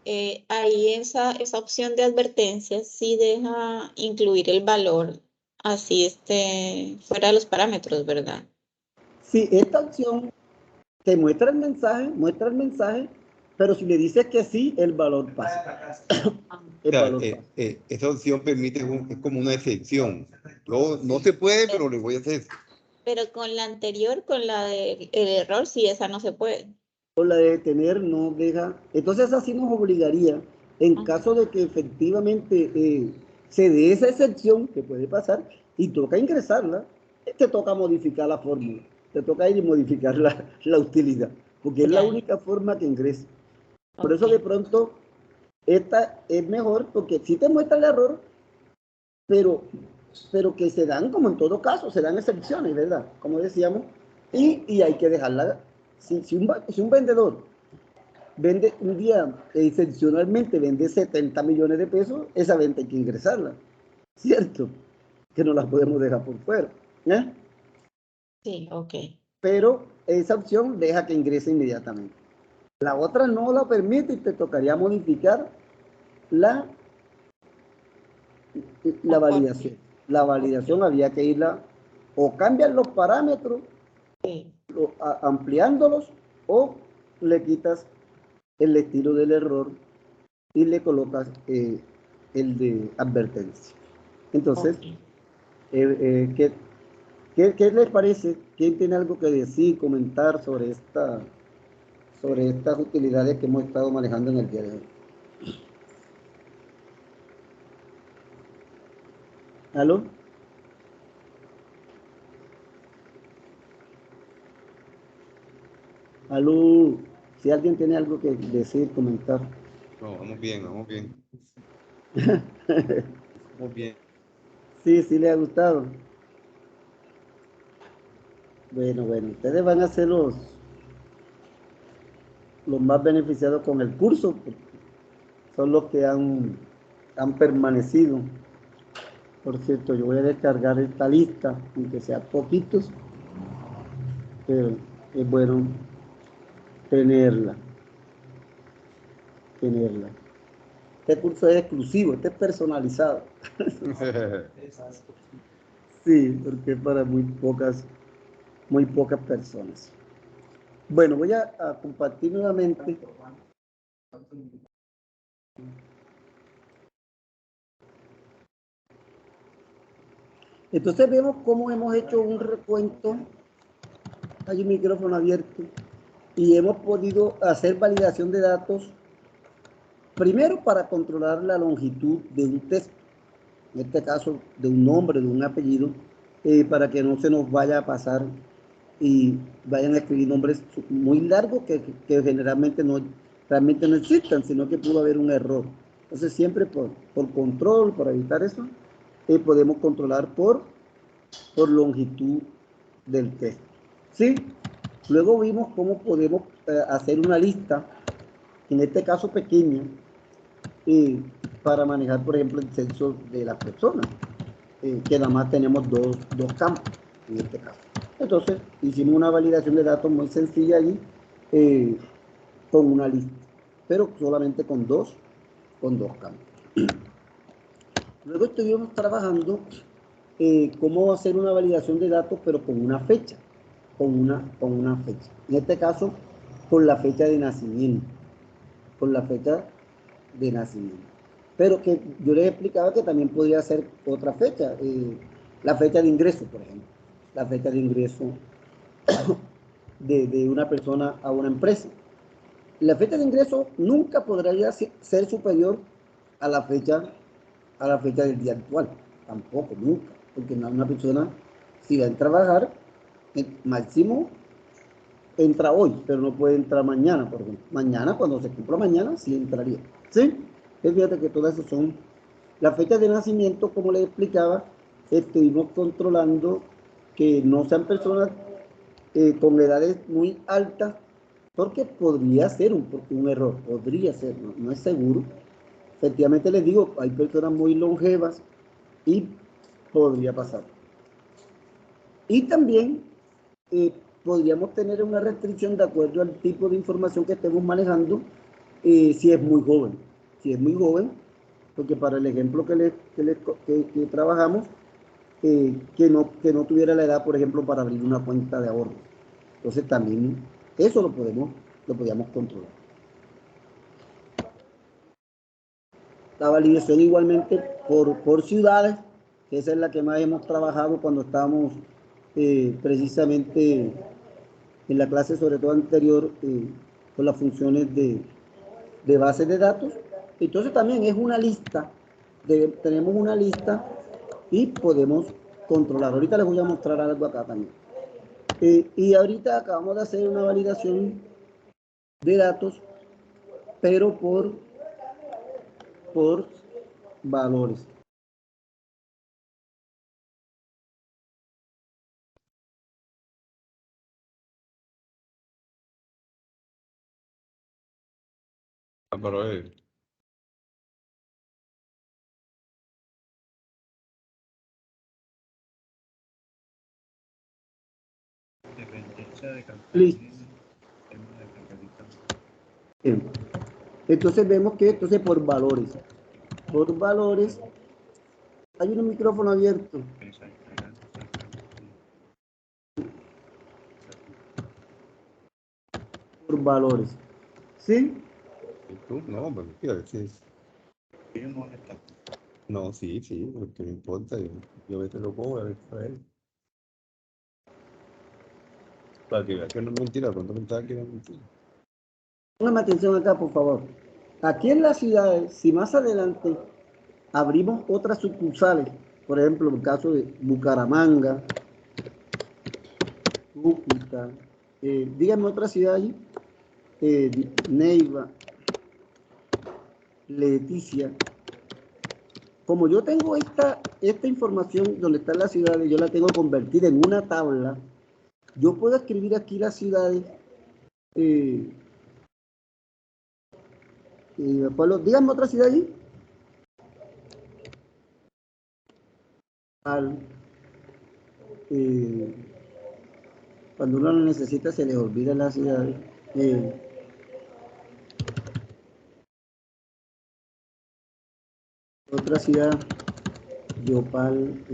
Ahí esa opción de advertencias sí deja incluir el valor, así esté fuera de los parámetros, ¿verdad? Sí, esta opción te muestra el mensaje, pero si le dices que sí, el valor pasa. El valor pasa. Esa opción permite, es como una excepción. No se puede, pero le voy a hacer. Pero con la anterior, con la del error, sí, esa no se puede. O la de detener no deja. Entonces así nos obligaría, en caso de que efectivamente se dé esa excepción que puede pasar y toca ingresarla, te toca modificar la fórmula, te toca ir y modificar la utilidad, porque es la única forma que ingresa. Por eso de pronto esta es mejor, porque sí te muestra el error, pero que se dan, como en todo caso, se dan excepciones, ¿verdad? Como decíamos, y hay que dejarla. Si un vendedor vende un día, excepcionalmente vende 70 millones de pesos, esa venta hay que ingresarla, ¿cierto? Que no la podemos dejar por fuera, ¿eh? Sí, ok. Pero esa opción deja que ingrese inmediatamente. La otra no la permite y te tocaría modificar la, la validación. La validación había que irla o cambian los parámetros Sí. ampliándolos o le quitas el estilo del error y le colocas el de advertencia. Entonces, Ok. ¿qué les parece? ¿Quién tiene algo que decir, comentar sobre estas utilidades que hemos estado manejando en el día de hoy? ¿Aló? ¿Aló? Si alguien tiene algo que decir, comentar. No, vamos bien, vamos bien. Vamos bien. Sí, sí le ha gustado. Bueno, ustedes van a ser los más beneficiados con el curso, porque son los que han permanecido. Por cierto, yo voy a descargar esta lista, aunque sea poquitos, pero es bueno tenerla. Este curso es exclusivo, este es personalizado. Exacto. Sí, porque es para muy pocas personas. Bueno, voy a compartir nuevamente. Entonces vemos cómo hemos hecho un recuento. Hay un micrófono abierto y hemos podido hacer validación de datos primero para controlar la longitud de un texto, en este caso de un nombre, de un apellido, para que no se nos vaya a pasar y vayan a escribir nombres muy largos que generalmente realmente no existan, sino que pudo haber un error. Entonces siempre por control, para evitar eso, podemos controlar por longitud del texto. ¿Sí? Luego vimos cómo podemos hacer una lista, en este caso pequeña, para manejar, por ejemplo, el censo de las personas, que nada más tenemos dos campos, en este caso. Entonces, hicimos una validación de datos muy sencilla allí, con una lista, pero solamente con dos campos. Luego estuvimos trabajando cómo hacer una validación de datos, pero con una fecha, con una fecha. En este caso, con la fecha de nacimiento, con la fecha de nacimiento. Pero que yo les explicaba que también podría ser otra fecha, la fecha de ingreso, por ejemplo, la fecha de ingreso de una persona a una empresa. La fecha de ingreso nunca podría ser superior a la fecha del día actual, tampoco, nunca, porque una persona, si va a trabajar, máximo entra hoy, pero no puede entrar mañana, por ejemplo. Mañana, cuando se cumpla mañana, sí entraría. ¿Sí? Fíjate que todas esas son las fechas de nacimiento, como les explicaba, estuvimos controlando que no sean personas con edades muy altas, porque podría ser un error, podría ser, no es seguro. Efectivamente les digo, hay personas muy longevas y podría pasar. Y también eh, podríamos tener una restricción de acuerdo al tipo de información que estemos manejando, si es muy joven. Si es muy joven, porque para el ejemplo que trabajamos, que no tuviera la edad, por ejemplo, para abrir una cuenta de ahorro. Entonces también eso lo podíamos controlar. La validación igualmente por ciudades, que esa es la que más hemos trabajado cuando estábamos precisamente en la clase, sobre todo anterior, con las funciones de bases de datos. Entonces también es una lista, tenemos una lista y podemos controlar. Ahorita les voy a mostrar algo acá también. Y ahorita acabamos de hacer una validación de datos, pero por valores. Pero Listo. Bien. Entonces vemos que entonces por valores hay un micrófono abierto. Por valores. ¿Sí? tú, no, pero fíjate, sí. No, sí, porque no importa, yo a veces lo cojo, a veces a él. Para que veas que no es mentira, cuando pensaba que era mentira. Póngame atención acá, por favor. Aquí en las ciudades, si más adelante abrimos otras sucursales, por ejemplo, en el caso de Bucaramanga, Cúcuta, díganme otra ciudad allí, Neiva, Leticia. Como yo tengo esta información donde están las ciudades, yo la tengo convertida en una tabla, yo puedo escribir aquí las ciudades. Díganme otra ciudad allí. Cuando uno lo necesita se le olvida la ciudad. Otra ciudad, Yopal.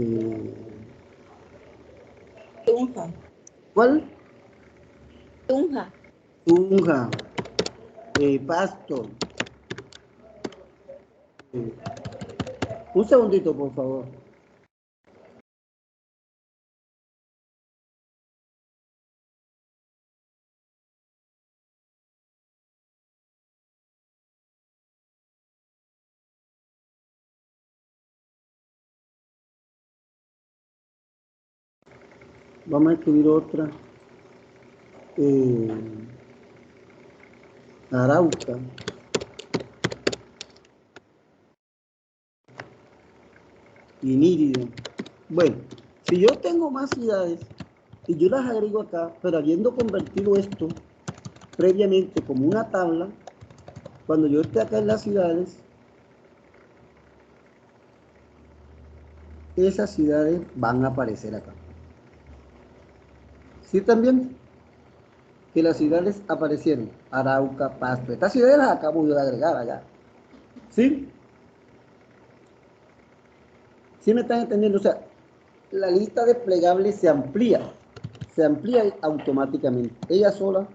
Tunja. ¿Cuál? Tunja. Tunja. Pasto. Un segundito, por favor. Vamos a escribir otra. Arauca. Y Nírida. Bueno, si yo tengo más ciudades y yo las agrego acá, pero habiendo convertido esto previamente como una tabla, cuando yo esté acá en las ciudades, esas ciudades van a aparecer acá. ¿Sí también? Que las ciudades aparecieron, Arauca, Pasto. Estas ciudades las acabo yo de agregar allá. ¿Sí? ¿Sí me están entendiendo? O sea, la lista desplegable se amplía automáticamente. Ella sola,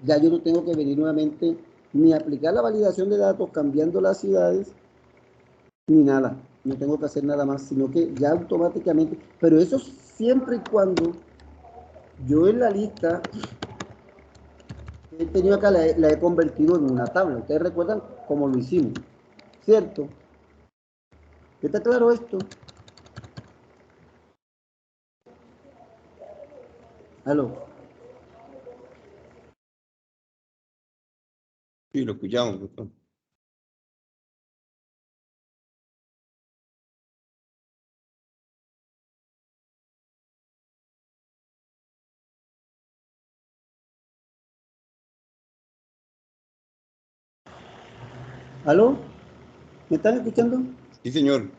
ya yo no tengo que venir nuevamente ni aplicar la validación de datos cambiando las ciudades, ni nada. No tengo que hacer nada más, sino que ya automáticamente, pero eso siempre y cuando yo en la lista que he tenido acá la he convertido en una tabla. Ustedes recuerdan cómo lo hicimos, ¿cierto? ¿Está claro esto? ¿Aló? Sí, lo escuchamos, doctor. ¿Aló? ¿Me están escuchando? Sí, señor.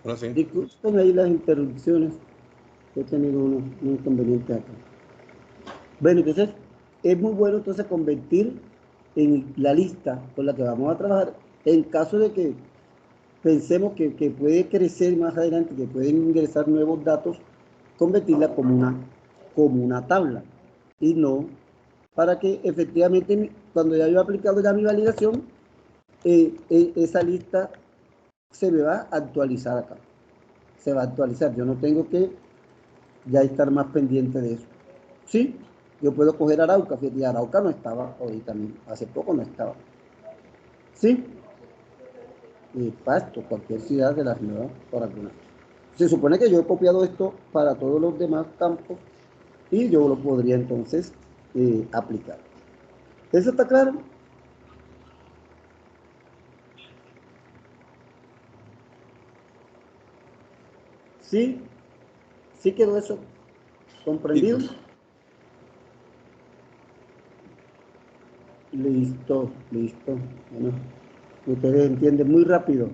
Ahora sí. Disculpen ahí las interrupciones. He tenido unos inconvenientes acá. Bueno, entonces es muy bueno entonces convertir en la lista con la que vamos a trabajar, en caso de que pensemos que puede crecer más adelante, que pueden ingresar nuevos datos, convertirla como una tabla y no para que efectivamente cuando ya yo he aplicado ya mi validación, esa lista se me va a actualizar acá. Se va a actualizar. Yo no tengo que ya estar más pendiente de eso. ¿Sí? Yo puedo coger Arauca, fíjate, Arauca no estaba ahorita mismo, hace poco no estaba. ¿Sí? Pasto, cualquier ciudad de la ciudad, por alguna. Se supone que yo he copiado esto para todos los demás campos y yo lo podría entonces aplicar. ¿Eso está claro? ¿Sí? ¿Sí quedó eso comprendido? Sí, Listo, listo. Bueno, ustedes entienden muy rápido.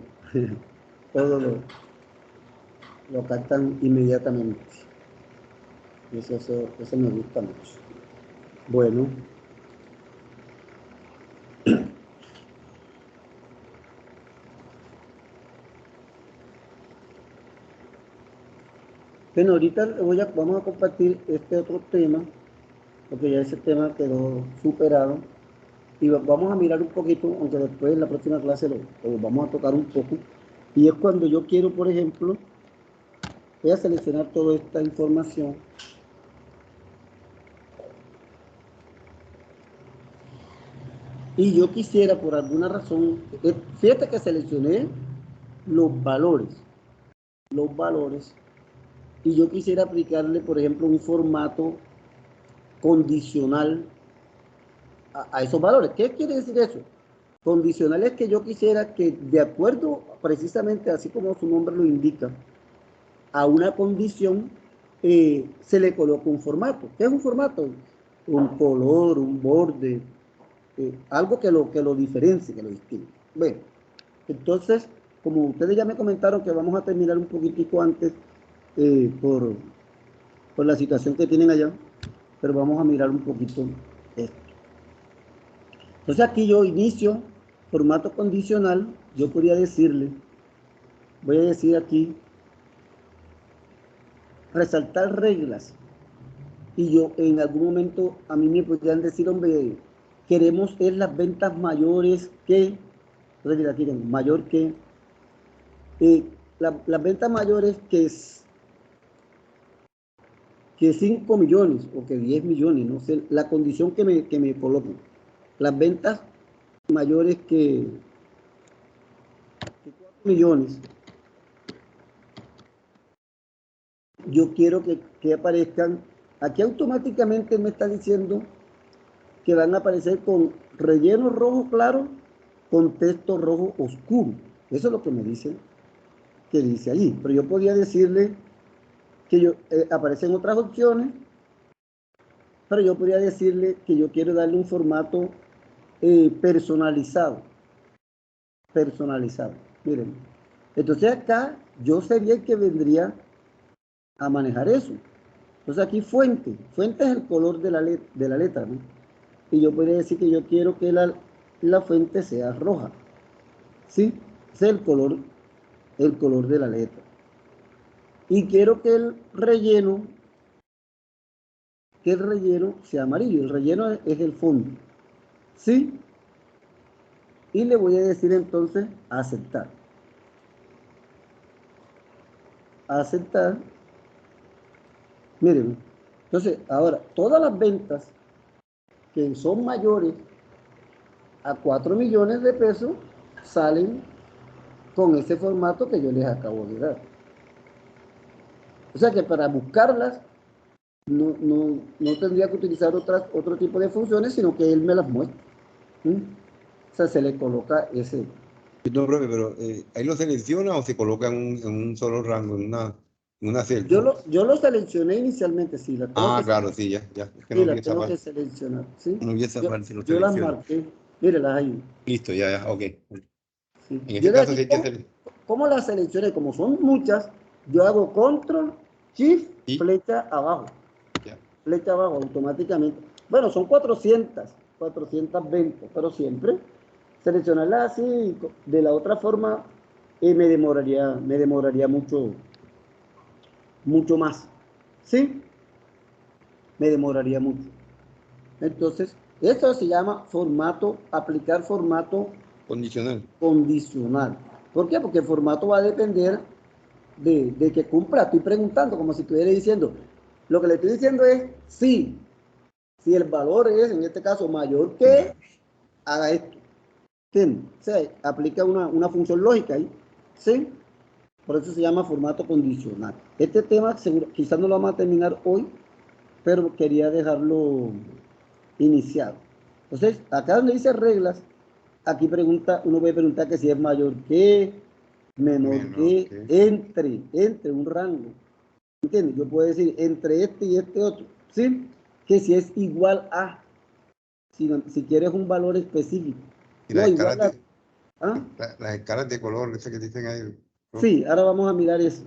Todo lo captan inmediatamente. Eso me gusta mucho. Bueno. Bueno, ahorita vamos a compartir este otro tema, porque ya ese tema quedó superado. Y vamos a mirar un poquito, aunque después en la próxima clase lo vamos a tocar un poco. Y es cuando yo quiero, por ejemplo, voy a seleccionar toda esta información. Y yo quisiera, por alguna razón, fíjate que seleccioné los valores, y yo quisiera aplicarle, por ejemplo, un formato condicional a esos valores. ¿Qué quiere decir eso? Condicional es que yo quisiera que, de acuerdo, precisamente así como su nombre lo indica, a una condición se le coloca un formato. ¿Qué es un formato? Un color, un borde, algo que lo diferencie, que lo distingue. Bueno, entonces, como ustedes ya me comentaron que vamos a terminar un poquitico antes por la situación que tienen allá, pero vamos a mirar un poquito esto. Entonces aquí yo inicio formato condicional, yo podría decirle, voy a decir aquí, resaltar reglas. Y yo en algún momento a mí me podrían decir, hombre, queremos es las ventas mayores que, entonces aquí tengo, mayor que, las ventas mayores que 5 millones o que 10 millones, no sé, la condición que me coloquen. Las ventas mayores que 4 millones, yo quiero que aparezcan, aquí automáticamente me está diciendo que van a aparecer con relleno rojo claro, con texto rojo oscuro. Eso es lo que me dice, que dice allí. Pero yo podría decirle que aparecen otras opciones, pero yo podría decirle que yo quiero darle un formato personalizado. Personalizado. Miren. Entonces acá yo sería el que vendría a manejar eso. Entonces aquí fuente es el color de la letra, ¿no? Y yo podría decir que yo quiero que la fuente sea roja. ¿Sí? Ese es el color de la letra. Y quiero que el relleno sea amarillo. El relleno es el fondo. ¿Sí? Y le voy a decir entonces aceptar. Aceptar. Miren. Entonces, ahora, todas las ventas que son mayores a 4 millones de pesos salen con ese formato que yo les acabo de dar. O sea que para buscarlas no tendría que utilizar otro tipo de funciones, sino que él me las muestra. O sea, se le coloca ese. No, profe, pero ¿ahí lo selecciona o se coloca en un solo rango, en una celda? Yo lo seleccioné inicialmente, sí. Claro, sí, ya. Es que Sí, no vi las esa tengo que parte. seleccionar, ¿sí? No vi esa parte, si lo Yo las selecciona. marqué. Mírelas ahí. Listo, ya, ok. Sí. En ese Yo de caso aquí, sí hay que hacer. ¿cómo las seleccioné? Como son muchas, yo hago control, shift, ¿Y? flecha abajo. Ya. Flecha abajo automáticamente. Bueno, son 420, pero siempre seleccionarlas así, de la otra forma, me demoraría mucho más. ¿Sí? Me demoraría mucho. Entonces, esto se llama aplicar formato Condicional. condicional. ¿Por qué? Porque el formato va a depender de que cumpla. Estoy preguntando como si estuviera diciendo, lo que le estoy diciendo es sí. Si el valor es, en este caso, mayor que, haga esto. ¿Entiendes? O sea, aplica una función lógica ahí. ¿Sí? Por eso se llama formato condicional. Este tema quizás no lo vamos a terminar hoy, pero quería dejarlo iniciado. Entonces, acá donde dice reglas, aquí uno puede preguntar que si es mayor que, menor que, entre un rango. ¿Entiendes? Yo puedo decir entre este y este otro, ¿sí? Que si es igual a, si quieres un valor específico. Y No, las igual escalas de, ¿ah? las escalas de color, esas que dicen ahí. ¿no? Sí, ahora vamos a mirar eso.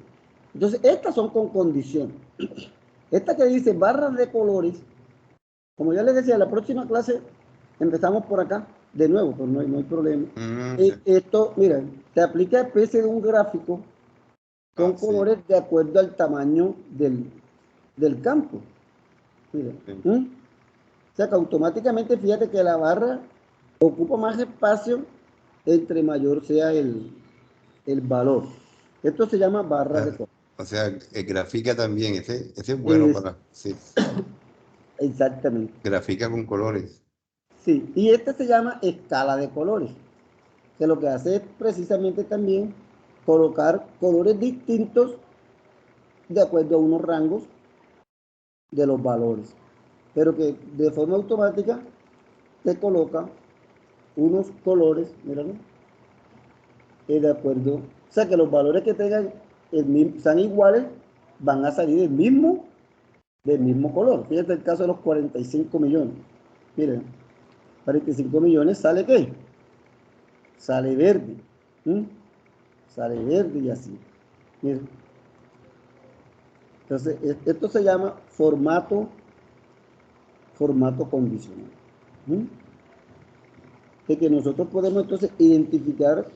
Entonces, estas son con condiciones. Esta que dice barras de colores, como ya les decía, la próxima clase empezamos por acá, de nuevo, pues no hay problema. Ya. Esto, mira, te aplica especie de un gráfico con Sí. colores de acuerdo al tamaño del campo. Mira, Sí. O sea que automáticamente fíjate que la barra ocupa más espacio entre mayor sea el valor. Esto se llama barra de color. O sea, grafica también, ese es bueno para, sí, Exactamente. grafica con colores. Sí, y este se llama escala de colores, que lo que hace es precisamente también colocar colores distintos de acuerdo a unos rangos de los valores, pero que de forma automática te coloca unos colores, míralo, de acuerdo, o sea que los valores que tengan sean iguales, van a salir del mismo color. Fíjate el caso de los 45 millones. Miren, 45 millones sale ¿qué? Sale verde. Sale verde y así. Miren. Entonces, esto se llama formato condicional. De que nosotros podemos entonces identificar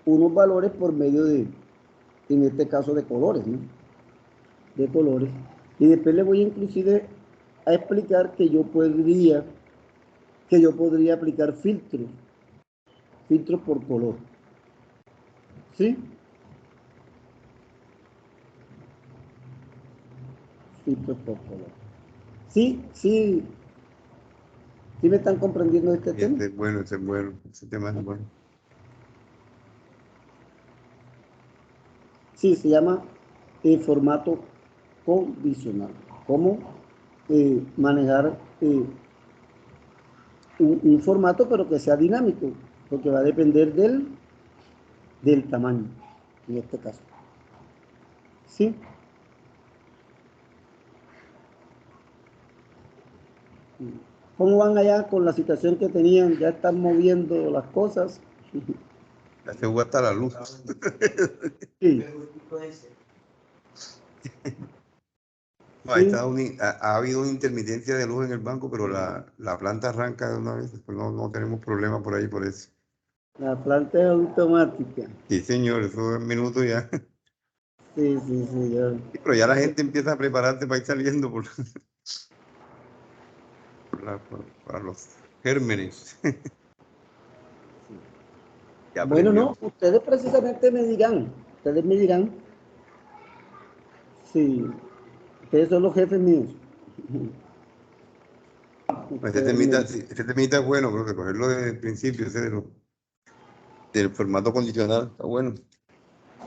unos valores por medio de, en este caso, de colores, ¿no? De colores. Y después le voy inclusive a explicar que yo podría aplicar filtros por color. ¿Sí? Filtros por color. Sí, sí. ¿Sí me están comprendiendo este tema? Ese es bueno, ese tema es bueno. Sí, se llama formato condicional. ¿Cómo manejar un formato pero que sea dinámico? Porque va a depender del tamaño, en este caso. ¿Sí? ¿Cómo van allá con la situación que tenían? ¿Ya están moviendo las cosas? Ya se fue hasta la luz. Sí. Ha habido una intermitencia de luz en el banco, pero la planta arranca de una vez, pues no tenemos problema por ahí por eso. La planta es automática. Sí, señor, eso es minutos ya. Sí, ya. Sí, pero ya la gente empieza a prepararse para ir saliendo para los gérmenes. Ya Bueno, aprendió. no, ustedes precisamente me dirán, sí, ustedes son los jefes míos. Este temita es bueno, creo que cogerlo desde el principio, ese del formato condicional, está bueno.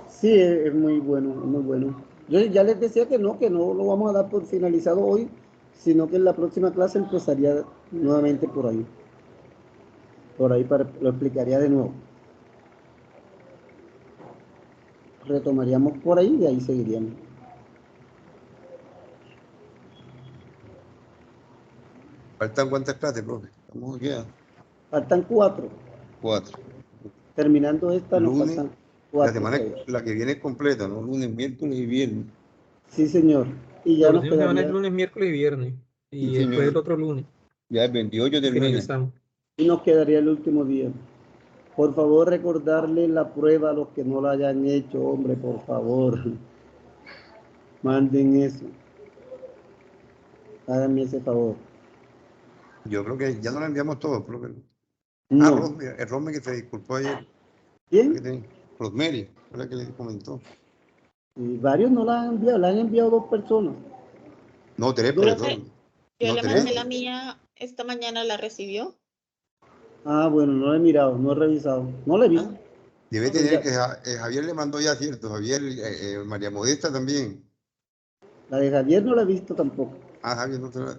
Sí, es muy bueno, es muy bueno. Yo ya les decía que no lo vamos a dar por finalizado hoy, sino que en la próxima clase empezaría nuevamente por ahí. Lo explicaría de nuevo. Retomaríamos por ahí y ahí seguiríamos. ¿Faltan cuántas clases, profe? Estamos aquí a Faltan 4. 4. Terminando esta nos Lunes, faltan la 4 semana, pruebas. la que viene es completa, ¿no? Lunes, miércoles y viernes. Sí, señor. Y La ya nos próxima semana es quedaría, lunes, miércoles y viernes. Sí, Y después señor. el otro lunes Ya el 28 termina. finalizamos. el último día. Por favor, recordarle la prueba a los que no la hayan hecho, hombre, por favor. Manden eso. Háganme ese favor. Yo creo que ya no la enviamos todo, profe. No. Rosme que se disculpó ayer. ¿Quién? Rosemary, fue la que le comentó. Y varios no la han enviado, la han enviado 2 personas. No, 3, Yo- profesor. Yo No, le 3. mandé la mía esta mañana, ¿la recibió? Ah, bueno, no la he mirado, no he revisado. No la he visto. Ah, Debe Pero tener ya, que Javier le mandó ya, ¿cierto? Javier, María Modesta también. la de Javier no la he visto tampoco. Ah, Javier, no te la...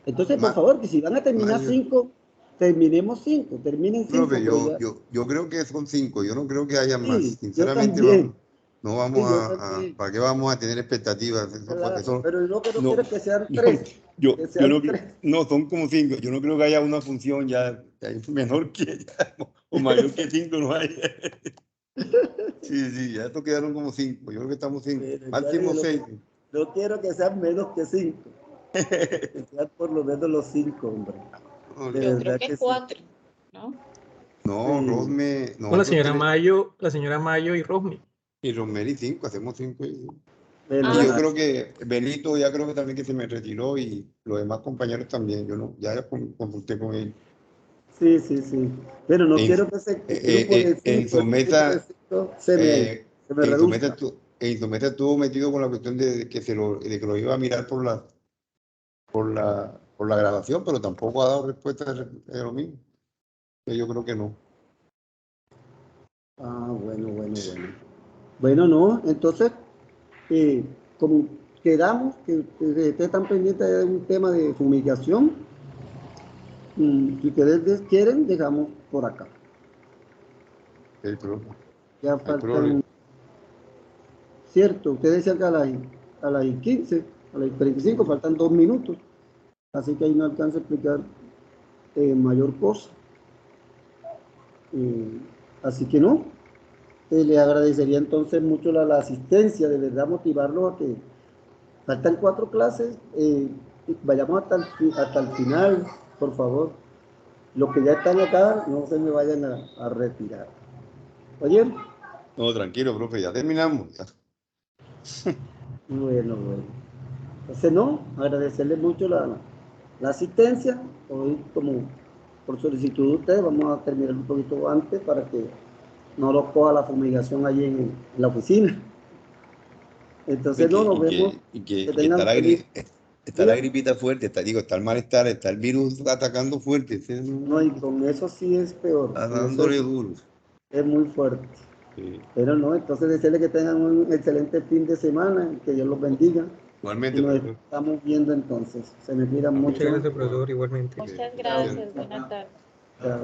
Entonces, por Ma- favor, que si van a terminar Mario. 5, terminemos 5, terminen 5, Profe, pero ya. yo creo que son 5, yo no creo que haya más. Sí, yo Sinceramente, también. No vamos Sí, yo sé que- ¿para qué vamos a tener expectativas? Claro, pero yo lo que no no, quiero es que sean no, 3. yo Que sean no, 3. no, son como 5. Yo no creo que haya una función ya menor que o mayor que 5 no hay. Sí, ya estos quedaron como 5. Yo creo que estamos 5. Pero ya Máximo dije, 6. no quiero que sean menos que 5. Que sean por lo menos los 5, hombre. De Yo creo verdad que que sí. 4, ¿no? No, Sí. Rosme, Con la nosotros señora tenemos- Mayo y Rosmi. y Rosemary 5, hacemos 5. Bueno, Y yo Ah, creo que Benito ya creo que también que se me retiró y los demás compañeros también. Yo no, ya consulté con él. sí, sí, sí. Pero no En, quiero que ese grupo de 5, en su mesa, se me en su mesa, reduzca. en su mesa estuvo metido con la cuestión de que de que lo iba a mirar por la grabación, pero tampoco ha dado respuesta de lo mismo. Yo creo que no. Ah, bueno. Bueno, no, entonces, como quedamos, que ustedes están pendientes de un tema de fumigación, si ustedes quieren, dejamos por acá. El problema. Ya Hay faltan, problema. cierto, ustedes decían que a las 15, a las 45, faltan 2 minutos, así que ahí no alcanza a explicar mayor cosa. Así que no, le agradecería entonces mucho la asistencia, de verdad motivarlos a que faltan 4 clases, vayamos hasta el final, por favor. Los que ya están acá, no se me vayan a retirar. Oye, No, tranquilo, profe, ya terminamos. Ya. bueno. Entonces, no, agradecerles mucho la asistencia. Hoy, como por solicitud de ustedes, vamos a terminar un poquito antes para que no los coja la fumigación allí en la oficina. Entonces, no, nos vemos. Que Y está tengan feliz está la día. gripita fuerte, está el malestar, está el virus atacando fuerte. No, y con eso sí es peor. Está Con eso dándole duro. es muy fuerte. Sí. Pero no, entonces desearles que tengan un excelente fin de semana, que Dios los bendiga. Y Igualmente, nos profesor. estamos viendo entonces. Se me cuidan Amén. Muchas mucho. gracias, profesor, igualmente. muchas Chao. gracias. Buenas tardes. Chao.